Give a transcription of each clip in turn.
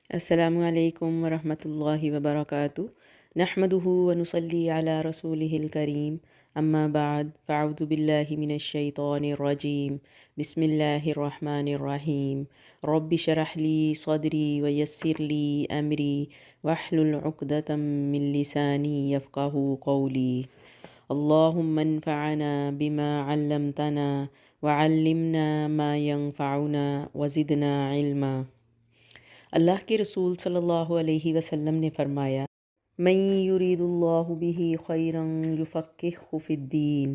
السلام علیکم ورحمۃ اللہ وبرکاتہ نحمدہ ونصلی علی رسولہ الکریم اما بعد فاعوذ باللہ من الشیطان الرجیم بسم اللہ الرحمن الرحیم رب اشرح لی صدری ویسر لی امری واحلل عقدۃ من لسانی یفقہوا قولی اللہم انفعنا بما علمتنا وعلمنا ما ينفعنا وزدنا علما۔ اللہ کے رسول صلی اللہ علیہ وسلم نے فرمایا، من یرید اللہ بہ خیرا یفقہہ فی الدین۔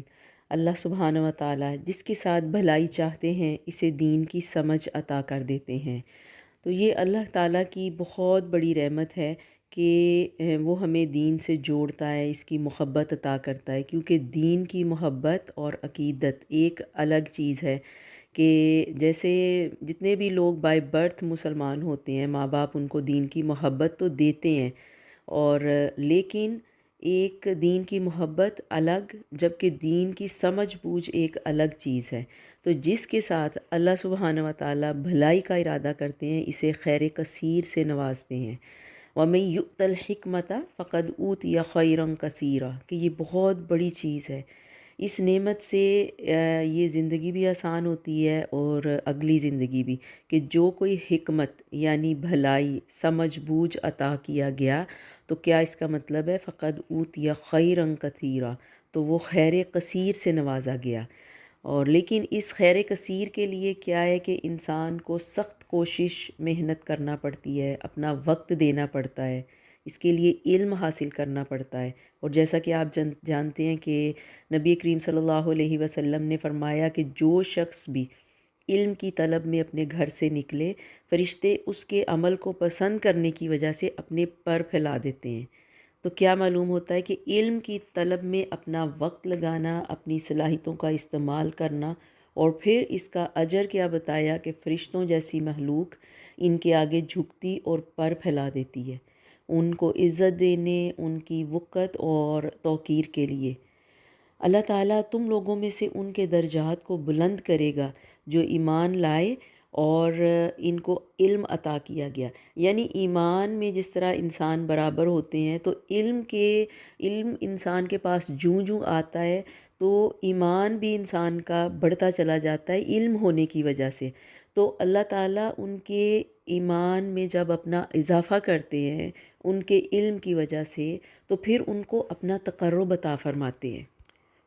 اللہ سبحانہ و تعالیٰ جس کے ساتھ بھلائی چاہتے ہیں اسے دین کی سمجھ عطا کر دیتے ہیں۔ تو یہ اللہ تعالیٰ کی بہت بڑی رحمت ہے کہ وہ ہمیں دین سے جوڑتا ہے، اس کی محبت عطا کرتا ہے، کیونکہ دین کی محبت اور عقیدت ایک الگ چیز ہے کہ جیسے جتنے بھی لوگ بائی برتھ مسلمان ہوتے ہیں، ماں باپ ان کو دین کی محبت تو دیتے ہیں، اور لیکن ایک دین کی محبت الگ، جبکہ دین کی سمجھ بوجھ ایک الگ چیز ہے۔ تو جس کے ساتھ اللہ سبحانہ و تعالیٰ بھلائی کا ارادہ کرتے ہیں اسے خیر کثیر سے نوازتے ہیں۔ وَمَن يُؤْتَ الْحِكْمَةَ فَقَدْ أُوتِيَ خَيْرًا كَثِيرًا، کہ یہ بہت بڑی چیز ہے۔ اس نعمت سے یہ زندگی بھی آسان ہوتی ہے اور اگلی زندگی بھی، کہ جو کوئی حکمت یعنی بھلائی سمجھ بوجھ عطا کیا گیا، تو کیا اس کا مطلب ہے فقد اوتیا خیرا کثیرا، تو وہ خیر کثیر سے نوازا گیا۔ اور لیکن اس خیر کثیر کے لیے کیا ہے کہ انسان کو سخت کوشش محنت کرنا پڑتی ہے، اپنا وقت دینا پڑتا ہے، اس کے لیے علم حاصل کرنا پڑتا ہے۔ اور جیسا کہ آپ جانتے ہیں کہ نبی کریم صلی اللہ علیہ وسلم نے فرمایا کہ جو شخص بھی علم کی طلب میں اپنے گھر سے نکلے، فرشتے اس کے عمل کو پسند کرنے کی وجہ سے اپنے پر پھیلا دیتے ہیں۔ تو کیا معلوم ہوتا ہے کہ علم کی طلب میں اپنا وقت لگانا، اپنی صلاحیتوں کا استعمال کرنا، اور پھر اس کا اجر کیا بتایا کہ فرشتوں جیسی مخلوق ان کے آگے جھکتی اور پر پھیلا دیتی ہے، ان کو عزت دینے، ان کی وقت اور توقیر کے لیے۔ اللہ تعالیٰ تم لوگوں میں سے ان کے درجات کو بلند کرے گا جو ایمان لائے اور ان کو علم عطا کیا گیا۔ یعنی ایمان میں جس طرح انسان برابر ہوتے ہیں، تو علم انسان کے پاس جوں جوں آتا ہے تو ایمان بھی انسان کا بڑھتا چلا جاتا ہے علم ہونے کی وجہ سے۔ تو اللہ تعالیٰ ان کے ایمان میں جب اپنا اضافہ کرتے ہیں ان کے علم کی وجہ سے، تو پھر ان کو اپنا تقرب عطا فرماتے ہیں۔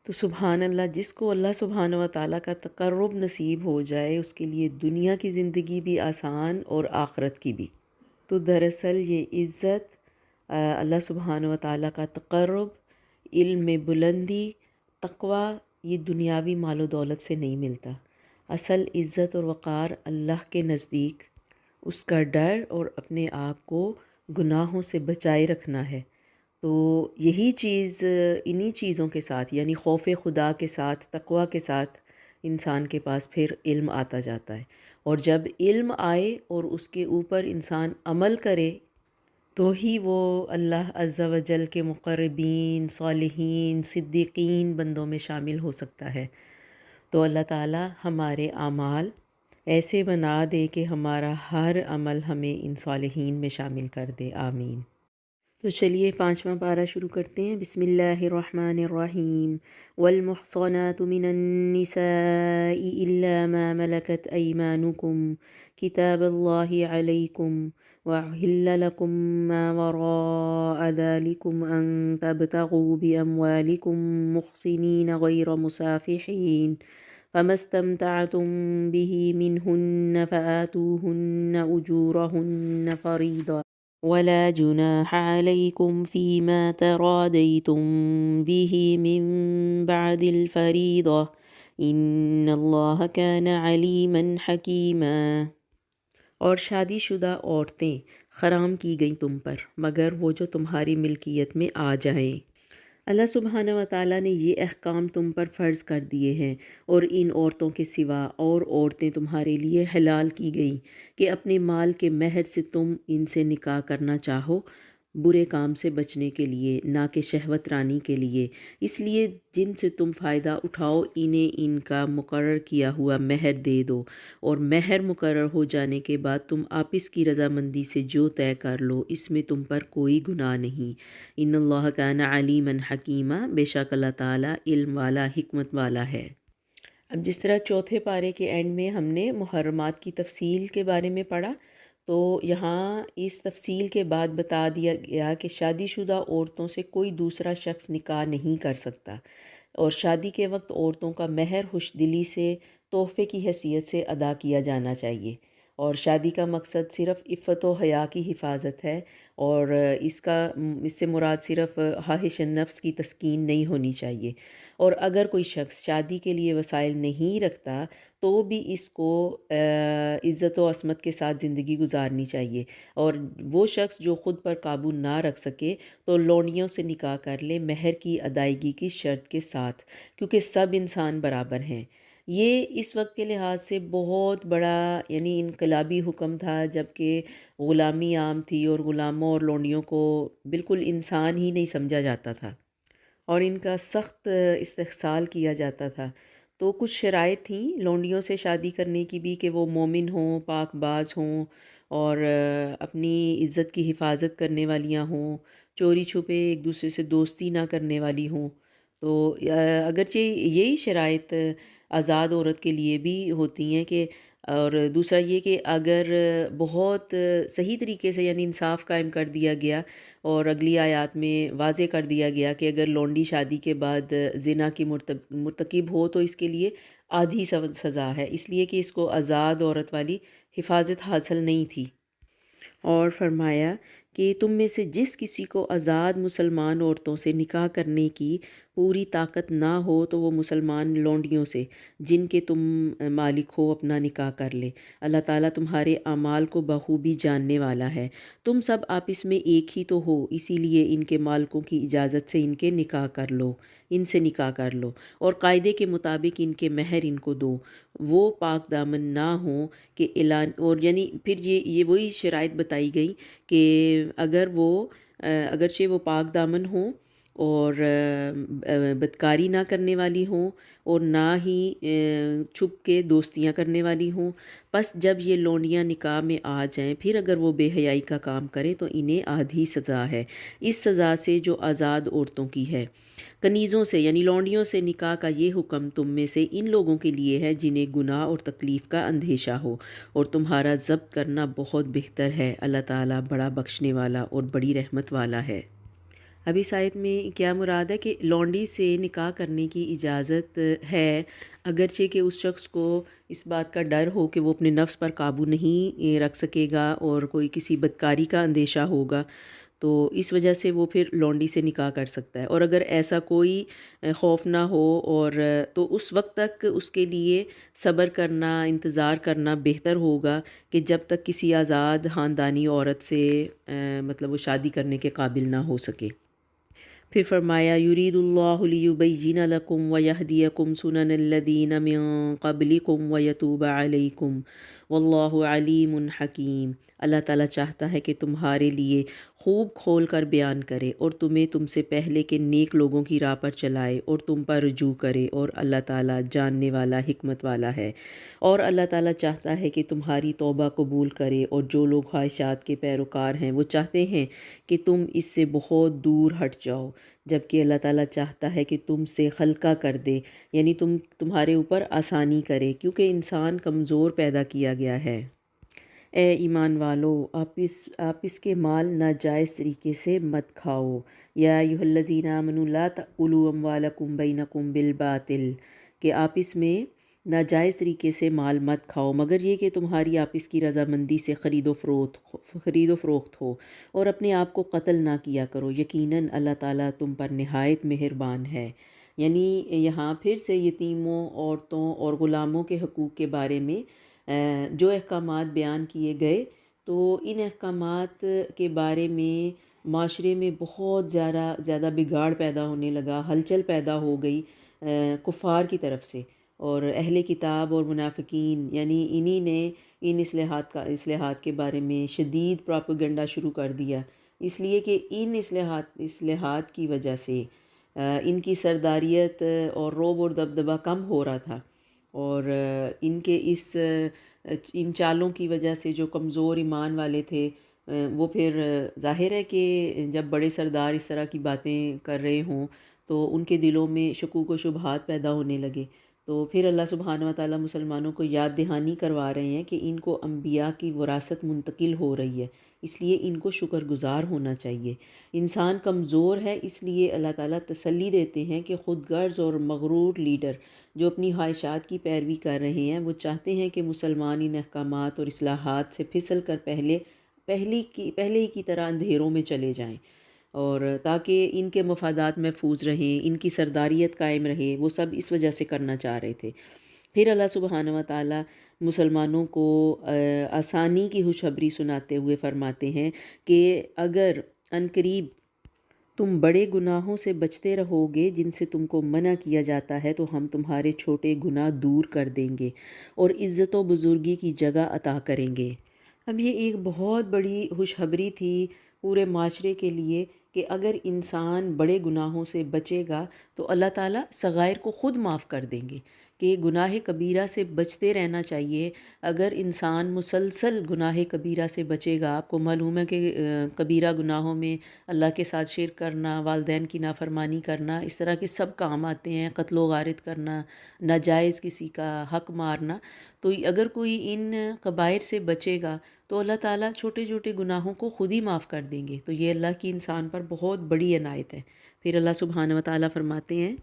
تو سبحان اللہ، جس کو اللہ سبحانہ و تعالیٰ کا تقرب نصیب ہو جائے اس کے لیے دنیا کی زندگی بھی آسان اور آخرت کی بھی۔ تو دراصل یہ عزت، اللہ سبحانہ و تعالیٰ کا تقرب، علم میں بلندی، تقوی، یہ دنیاوی مال و دولت سے نہیں ملتا۔ اصل عزت اور وقار اللہ کے نزدیک اس کا ڈر اور اپنے آپ کو گناہوں سے بچائے رکھنا ہے۔ تو یہی چیز انہی چیزوں کے ساتھ یعنی خوف خدا کے ساتھ، تقوی کے ساتھ انسان کے پاس پھر علم آتا جاتا ہے، اور جب علم آئے اور اس کے اوپر انسان عمل کرے تو ہی وہ اللہ عز و جل کے مقربین، صالحین، صدیقین بندوں میں شامل ہو سکتا ہے۔ تو اللہ تعالی ہمارے اعمال ایسے بنا دے کہ ہمارا ہر عمل ہمیں ان صالحین میں شامل کر دے، آمین۔ تو چلیے 5واں پارہ شروع کرتے ہیں۔ بسم اللہ الرحمن الرحیم۔ والمحصنات من النساء الا ما ملكت ایمانکم کتاب اللہ علیکم وأحل لكم ما وراء ذلكم أن تبتغوا بأموالكم محصنين غير مسافحين فما استمتعتم به منهن فآتوهن أجورهن فريضة ولا جناح عليكم فيما تراضيتم به من بعد الفريضة إن الله كان عليما حكيما۔ اور شادی شدہ عورتیں حرام کی گئیں تم پر مگر وہ جو تمہاری ملکیت میں آ جائیں۔ اللہ سبحانہ و تعالیٰ نے یہ احکام تم پر فرض کر دیے ہیں، اور ان عورتوں کے سوا اور عورتیں تمہارے لیے حلال کی گئیں کہ اپنے مال کے مہر سے تم ان سے نکاح کرنا چاہو برے کام سے بچنے کے لیے، نہ کہ شہوت رانی کے لیے۔ اس لیے جن سے تم فائدہ اٹھاؤ انہیں ان کا مقرر کیا ہوا مہر دے دو، اور مہر مقرر ہو جانے کے بعد تم آپس کی رضامندی سے جو طے کر لو اس میں تم پر کوئی گناہ نہیں۔ ان اللہ کان علیما حکیما، بے شک اللہ تعالیٰ علم والا، حکمت والا ہے۔ اب جس طرح چوتھے پارے کے اینڈ میں ہم نے محرمات کی تفصیل کے بارے میں پڑھا، تو یہاں اس تفصیل کے بعد بتا دیا گیا کہ شادی شدہ عورتوں سے کوئی دوسرا شخص نکاح نہیں کر سکتا، اور شادی کے وقت عورتوں کا مہر خوش دلی سے تحفے کی حیثیت سے ادا کیا جانا چاہیے، اور شادی کا مقصد صرف عفت و حیا کی حفاظت ہے، اور اس سے مراد صرف خواہش نفس کی تسکین نہیں ہونی چاہیے۔ اور اگر کوئی شخص شادی کے لیے وسائل نہیں رکھتا تو بھی اس کو عزت و عصمت کے ساتھ زندگی گزارنی چاہیے، اور وہ شخص جو خود پر قابو نہ رکھ سکے تو لونڈیوں سے نکاح کر لے مہر کی ادائیگی کی شرط کے ساتھ، کیونکہ سب انسان برابر ہیں۔ یہ اس وقت کے لحاظ سے بہت بڑا یعنی انقلابی حکم تھا، جب کہ غلامی عام تھی اور غلاموں اور لونڈیوں کو بالکل انسان ہی نہیں سمجھا جاتا تھا، اور ان کا سخت استحصال کیا جاتا تھا۔ تو کچھ شرائط تھیں لونڈیوں سے شادی کرنے کی بھی، کہ وہ مومن ہوں، پاک باز ہوں، اور اپنی عزت کی حفاظت کرنے والیاں ہوں، چوری چھپے ایک دوسرے سے دوستی نہ کرنے والی ہوں۔ تو اگرچہ یہی شرائط آزاد عورت کے لیے بھی ہوتی ہیں، کہ اور دوسرا یہ کہ اگر بہت صحیح طریقے سے یعنی انصاف قائم کر دیا گیا، اور اگلی آیات میں واضح کر دیا گیا کہ اگر لونڈی شادی کے بعد زنا کی مرتکب ہو تو اس کے لیے آدھی سزا ہے، اس لیے کہ اس کو آزاد عورت والی حفاظت حاصل نہیں تھی۔ اور فرمایا کہ تم میں سے جس کسی کو آزاد مسلمان عورتوں سے نکاح کرنے کی پوری طاقت نہ ہو تو وہ مسلمان لونڈیوں سے جن کے تم مالک ہو اپنا نکاح کر لے۔ اللہ تعالیٰ تمہارے اعمال کو بخوبی جاننے والا ہے۔ تم سب آپس میں ایک ہی تو ہو، اسی لیے ان کے مالکوں کی اجازت سے ان کے نکاح کر لو، ان سے نکاح کر لو، اور قاعدے کے مطابق ان کے مہر ان کو دو، وہ پاک دامن نہ ہوں کہ اعلان، اور یعنی پھر یہ وہی شرائط بتائی گئی کہ اگر وہ اگرچہ وہ پاک دامن ہوں اور بدکاری نہ کرنے والی ہوں، اور نہ ہی چھپ کے دوستیاں کرنے والی ہوں، پس جب یہ لونڈیاں نکاح میں آ جائیں پھر اگر وہ بے حیائی کا کام کریں تو انہیں آدھی سزا ہے، اس سزا سے جو آزاد عورتوں کی ہے۔ کنیزوں سے یعنی لونڈیوں سے نکاح کا یہ حکم تم میں سے ان لوگوں کے لیے ہے جنہیں گناہ اور تکلیف کا اندیشہ ہو، اور تمہارا ضبط کرنا بہت بہتر ہے۔ اللہ تعالیٰ بڑا بخشنے والا اور بڑی رحمت والا ہے۔ اب اس آیت میں کیا مراد ہے کہ لونڈی سے نکاح کرنے کی اجازت ہے، اگرچہ کہ اس شخص کو اس بات کا ڈر ہو کہ وہ اپنے نفس پر قابو نہیں رکھ سکے گا اور کوئی کسی بدکاری کا اندیشہ ہوگا، تو اس وجہ سے وہ پھر لونڈی سے نکاح کر سکتا ہے۔ اور اگر ایسا کوئی خوف نہ ہو اور تو اس وقت تک اس کے لیے صبر کرنا، انتظار کرنا بہتر ہوگا کہ جب تک کسی آزاد خاندانی عورت سے مطلب وہ شادی کرنے کے قابل نہ ہو سکے۔ پھر فرمایا یرید اللہ لیبین لکم ویہدیکم سنن الذین من قبلکم ویتوب علیکم واللہ علیم حکیم۔ اللہ تعالیٰ چاہتا ہے کہ تمہارے لیے خوب کھول کر بیان کرے اور تمہیں تم سے پہلے کے نیک لوگوں کی راہ پر چلائے اور تم پر رجوع کرے، اور اللہ تعالیٰ جاننے والا، حکمت والا ہے۔ اور اللہ تعالیٰ چاہتا ہے کہ تمہاری توبہ قبول کرے، اور جو لوگ خواہشات کے پیروکار ہیں وہ چاہتے ہیں کہ تم اس سے بہت دور ہٹ جاؤ، جبکہ اللہ تعالیٰ چاہتا ہے کہ تم سے خلقہ کر دے، یعنی تمہارے اوپر آسانی کرے، کیونکہ انسان کمزور پیدا کیا گیا ہے۔ اے ایمان والو، آپ اس کے مال ناجائز طریقے سے مت کھاؤ۔ یا ایھا الذین آمنوا لا تأکلوا اموالکم بینکم بالباطل، کہ آپ اس میں ناجائز طریقے سے مال مت کھاؤ مگر یہ کہ تمہاری آپس کی رضامندی سے خرید و فروخت ہو، اور اپنے آپ کو قتل نہ کیا کرو، یقیناً اللہ تعالیٰ تم پر نہایت مہربان ہے۔ یعنی یہاں پھر سے یتیموں، عورتوں اور غلاموں کے حقوق کے بارے میں جو احکامات بیان کیے گئے، تو ان احکامات کے بارے میں معاشرے میں بہت زیادہ بگاڑ پیدا ہونے لگا، ہلچل پیدا ہو گئی کفار کی طرف سے، اور اہل کتاب اور منافقین یعنی انہی نے ان اصلاحات کے بارے میں شدید پروپیگنڈا شروع کر دیا۔ اس لیے کہ ان اصلاحات کی وجہ سے ان کی سرداریت اور روب اور دبدبہ کم ہو رہا تھا، اور ان کے ان چالوں کی وجہ سے جو کمزور ایمان والے تھے وہ پھر ظاہر ہے کہ جب بڑے سردار اس طرح کی باتیں کر رہے ہوں تو ان کے دلوں میں شکوک و شبہات پیدا ہونے لگے۔ تو پھر اللہ سبحانہ و تعالیٰ مسلمانوں کو یاد دہانی کروا رہے ہیں کہ ان کو انبیاء کی وراثت منتقل ہو رہی ہے، اس لیے ان کو شکر گزار ہونا چاہیے۔ انسان کمزور ہے، اس لیے اللہ تعالیٰ تسلی دیتے ہیں کہ خود غرض اور مغرور لیڈر جو اپنی خواہشات کی پیروی کر رہے ہیں وہ چاہتے ہیں کہ مسلمان ان احکامات اور اصلاحات سے پھسل کر پہلے ہی کی طرح اندھیروں میں چلے جائیں، اور تاکہ ان کے مفادات محفوظ رہیں، ان کی سرداریت قائم رہے، وہ سب اس وجہ سے کرنا چاہ رہے تھے۔ پھر اللہ سبحانہ و تعالیٰ مسلمانوں کو آسانی کی خوشخبری سناتے ہوئے فرماتے ہیں کہ اگر عنقریب تم بڑے گناہوں سے بچتے رہو گے جن سے تم کو منع کیا جاتا ہے تو ہم تمہارے چھوٹے گناہ دور کر دیں گے اور عزت و بزرگی کی جگہ عطا کریں گے۔ اب یہ ایک بہت بڑی خوشخبری تھی پورے معاشرے کے لیے کہ اگر انسان بڑے گناہوں سے بچے گا تو اللہ تعالیٰ صغائر کو خود معاف کر دیں گے، کہ گناہ کبیرہ سے بچتے رہنا چاہیے۔ اگر انسان مسلسل گناہ کبیرہ سے بچے گا، آپ کو معلوم ہے کہ کبیرہ گناہوں میں اللہ کے ساتھ شرک کرنا، والدین کی نافرمانی کرنا، اس طرح کے سب کام آتے ہیں، قتل و غارت کرنا، ناجائز کسی کا حق مارنا۔ تو اگر کوئی ان کبائر سے بچے گا تو اللہ تعالیٰ چھوٹے چھوٹے گناہوں کو خود ہی معاف کر دیں گے۔ تو یہ اللہ کی انسان پر بہت بڑی عنایت ہے۔ پھر اللہ سبحانہ و تعالیٰ فرماتے ہیں،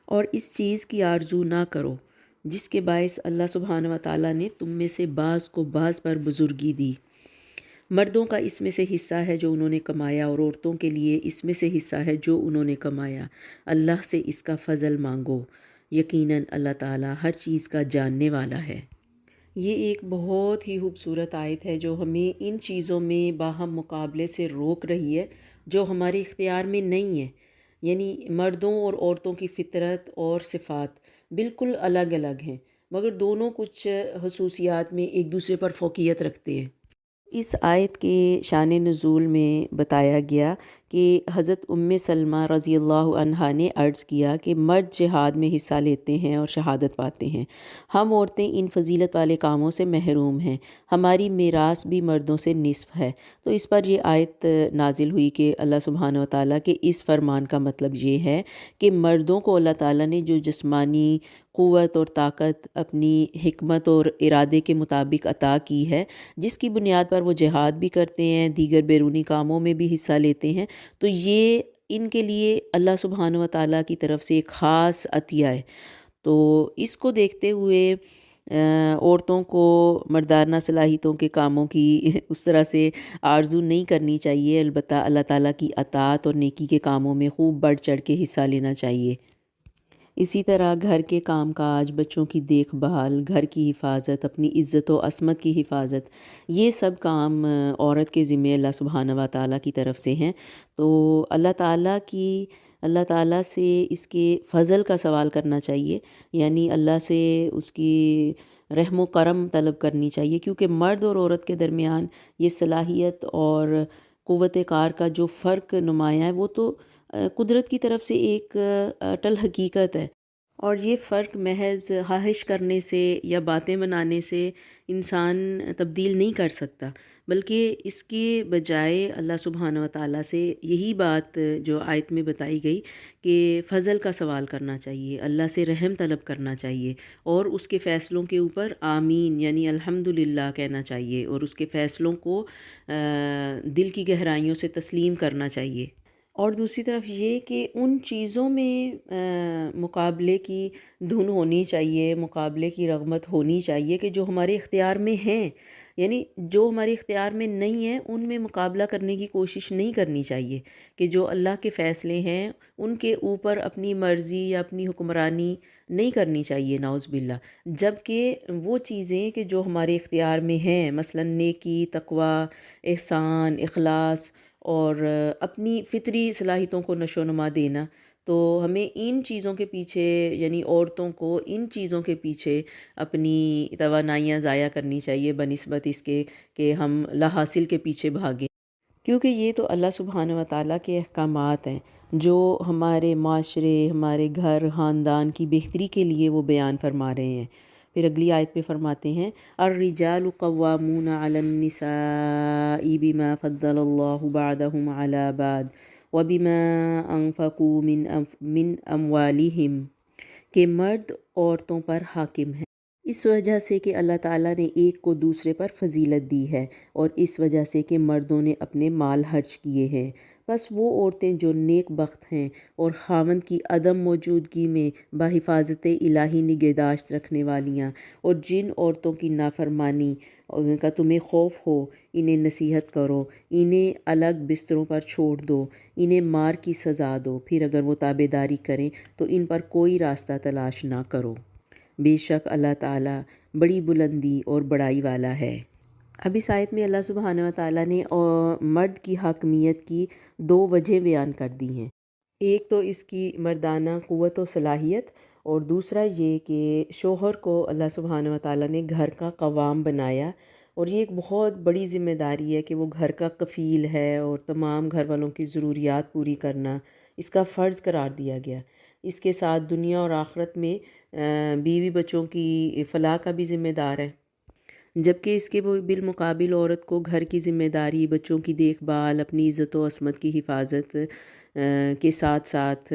اور اس چیز کی آرزو نہ کرو جس کے باعث اللہ سبحانہ و تعالیٰ نے تم میں سے بعض کو بعض پر بزرگی دی۔ مردوں کا اس میں سے حصہ ہے جو انہوں نے کمایا، اور عورتوں کے لیے اس میں سے حصہ ہے جو انہوں نے کمایا۔ اللہ سے اس کا فضل مانگو، یقیناً اللہ تعالیٰ ہر چیز کا جاننے والا ہے۔ یہ ایک بہت ہی خوبصورت آیت ہے جو ہمیں ان چیزوں میں باہم مقابلے سے روک رہی ہے جو ہمارے اختیار میں نہیں ہے۔ یعنی مردوں اور عورتوں کی فطرت اور صفات بالکل الگ الگ ہیں، مگر دونوں کچھ خصوصیات میں ایک دوسرے پر فوقیت رکھتے ہیں۔ اس آیت کے شان نزول میں بتایا گیا کہ حضرت سلمہ رضی اللہ عنہا نے عرض کیا کہ مرد جہاد میں حصہ لیتے ہیں اور شہادت پاتے ہیں، ہم عورتیں ان فضیلت والے کاموں سے محروم ہیں، ہماری میراث بھی مردوں سے نصف ہے۔ تو اس پر یہ آیت نازل ہوئی کہ اللہ سبحانہ و تعالیٰ کے اس فرمان کا مطلب یہ ہے کہ مردوں کو اللہ تعالیٰ نے جو جسمانی قوت اور طاقت اپنی حکمت اور ارادے کے مطابق عطا کی ہے، جس کی بنیاد پر وہ جہاد بھی کرتے ہیں، دیگر بیرونی کاموں میں بھی حصہ لیتے ہیں، تو یہ ان کے لیے اللہ سبحانہ و تعالیٰ کی طرف سے ایک خاص عطیہ ہے۔ تو اس کو دیکھتے ہوئے عورتوں کو مردانہ صلاحیتوں کے کاموں کی اس طرح سے آرزو نہیں کرنی چاہیے، البتہ اللہ تعالیٰ کی اطاعت اور نیکی کے کاموں میں خوب بڑھ چڑھ کے حصہ لینا چاہیے۔ اسی طرح گھر کے کام کاج، بچوں کی دیکھ بھال، گھر کی حفاظت، اپنی عزت و عصمت کی حفاظت، یہ سب کام عورت کے ذمے اللہ سبحانہ و تعالیٰ کی طرف سے ہیں۔ تو اللہ تعالیٰ سے اس کے فضل کا سوال کرنا چاہیے، یعنی اللہ سے اس کی رحم و کرم طلب کرنی چاہیے، کیونکہ مرد اور عورت کے درمیان یہ صلاحیت اور قوت کار کا جو فرق نمایاں ہے وہ تو قدرت کی طرف سے ایک اٹل حقیقت ہے، اور یہ فرق محض خواہش کرنے سے یا باتیں بنانے سے انسان تبدیل نہیں کر سکتا، بلکہ اس کے بجائے اللہ سبحانہ و تعالیٰ سے یہی بات جو آیت میں بتائی گئی کہ فضل کا سوال کرنا چاہیے، اللہ سے رحم طلب کرنا چاہیے، اور اس کے فیصلوں کے اوپر آمین یعنی الحمدللہ کہنا چاہیے، اور اس کے فیصلوں کو دل کی گہرائیوں سے تسلیم کرنا چاہیے۔ اور دوسری طرف یہ کہ ان چیزوں میں مقابلے کی دھن ہونی چاہیے، مقابلے کی رغبت ہونی چاہیے کہ جو ہمارے اختیار میں ہیں، یعنی جو ہمارے اختیار میں نہیں ہیں ان میں مقابلہ کرنے کی کوشش نہیں کرنی چاہیے، کہ جو اللہ کے فیصلے ہیں ان کے اوپر اپنی مرضی یا اپنی حکمرانی نہیں کرنی چاہیے، نعوذ باللہ۔ جبکہ وہ چیزیں کہ جو ہمارے اختیار میں ہیں، مثلا نیکی، تقوی، احسان، اخلاص اور اپنی فطری صلاحیتوں کو نشو و نما دینا، تو ہمیں ان چیزوں کے پیچھے یعنی عورتوں کو ان چیزوں کے پیچھے اپنی توانائیاں ضائع کرنی چاہیے بنسبت اس کے کہ ہم لا حاصل کے پیچھے بھاگیں۔ کیونکہ یہ تو اللہ سبحانہ و تعالیٰ کے احکامات ہیں جو ہمارے معاشرے، ہمارے گھر خاندان کی بہتری کے لیے وہ بیان فرما رہے ہیں۔ پھر اگلی آیت پہ فرماتے ہیں الرجال قوامون علی النساء بما فضل اللہ بعضهم علی بعض وبما انفقوا من اموالہم، کہ مرد عورتوں پر حاکم ہیں اس وجہ سے کہ اللہ تعالیٰ نے ایک کو دوسرے پر فضیلت دی ہے، اور اس وجہ سے کہ مردوں نے اپنے مال خرچ کیے ہیں۔ بس وہ عورتیں جو نیک بخت ہیں اور خاوند کی عدم موجودگی میں بحفاظت الہی نگہداشت رکھنے والیاں، اور جن عورتوں کی نافرمانی کا تمہیں خوف ہو، انہیں نصیحت کرو، انہیں الگ بستروں پر چھوڑ دو، انہیں مار کی سزا دو، پھر اگر وہ تابع داری کریں تو ان پر کوئی راستہ تلاش نہ کرو، بے شک اللہ تعالیٰ بڑی بلندی اور بڑائی والا ہے۔ اب اس آیت میں اللہ سبحانہ و تعالیٰ نے مرد کی حاکمیت کی دو وجہ بیان کر دی ہیں۔ ایک تو اس کی مردانہ قوت و صلاحیت، اور دوسرا یہ کہ شوہر کو اللہ سبحانہ و تعالیٰ نے گھر کا قوام بنایا، اور یہ ایک بہت بڑی ذمہ داری ہے کہ وہ گھر کا کفیل ہے، اور تمام گھر والوں کی ضروریات پوری کرنا اس کا فرض قرار دیا گیا۔ اس کے ساتھ دنیا اور آخرت میں بیوی بچوں کی فلاح کا بھی ذمہ دار ہے، جبکہ اس کے بالمقابل عورت کو گھر کی ذمہ داری، بچوں کی دیکھ بھال، اپنی عزت و عصمت کی حفاظت کے ساتھ ساتھ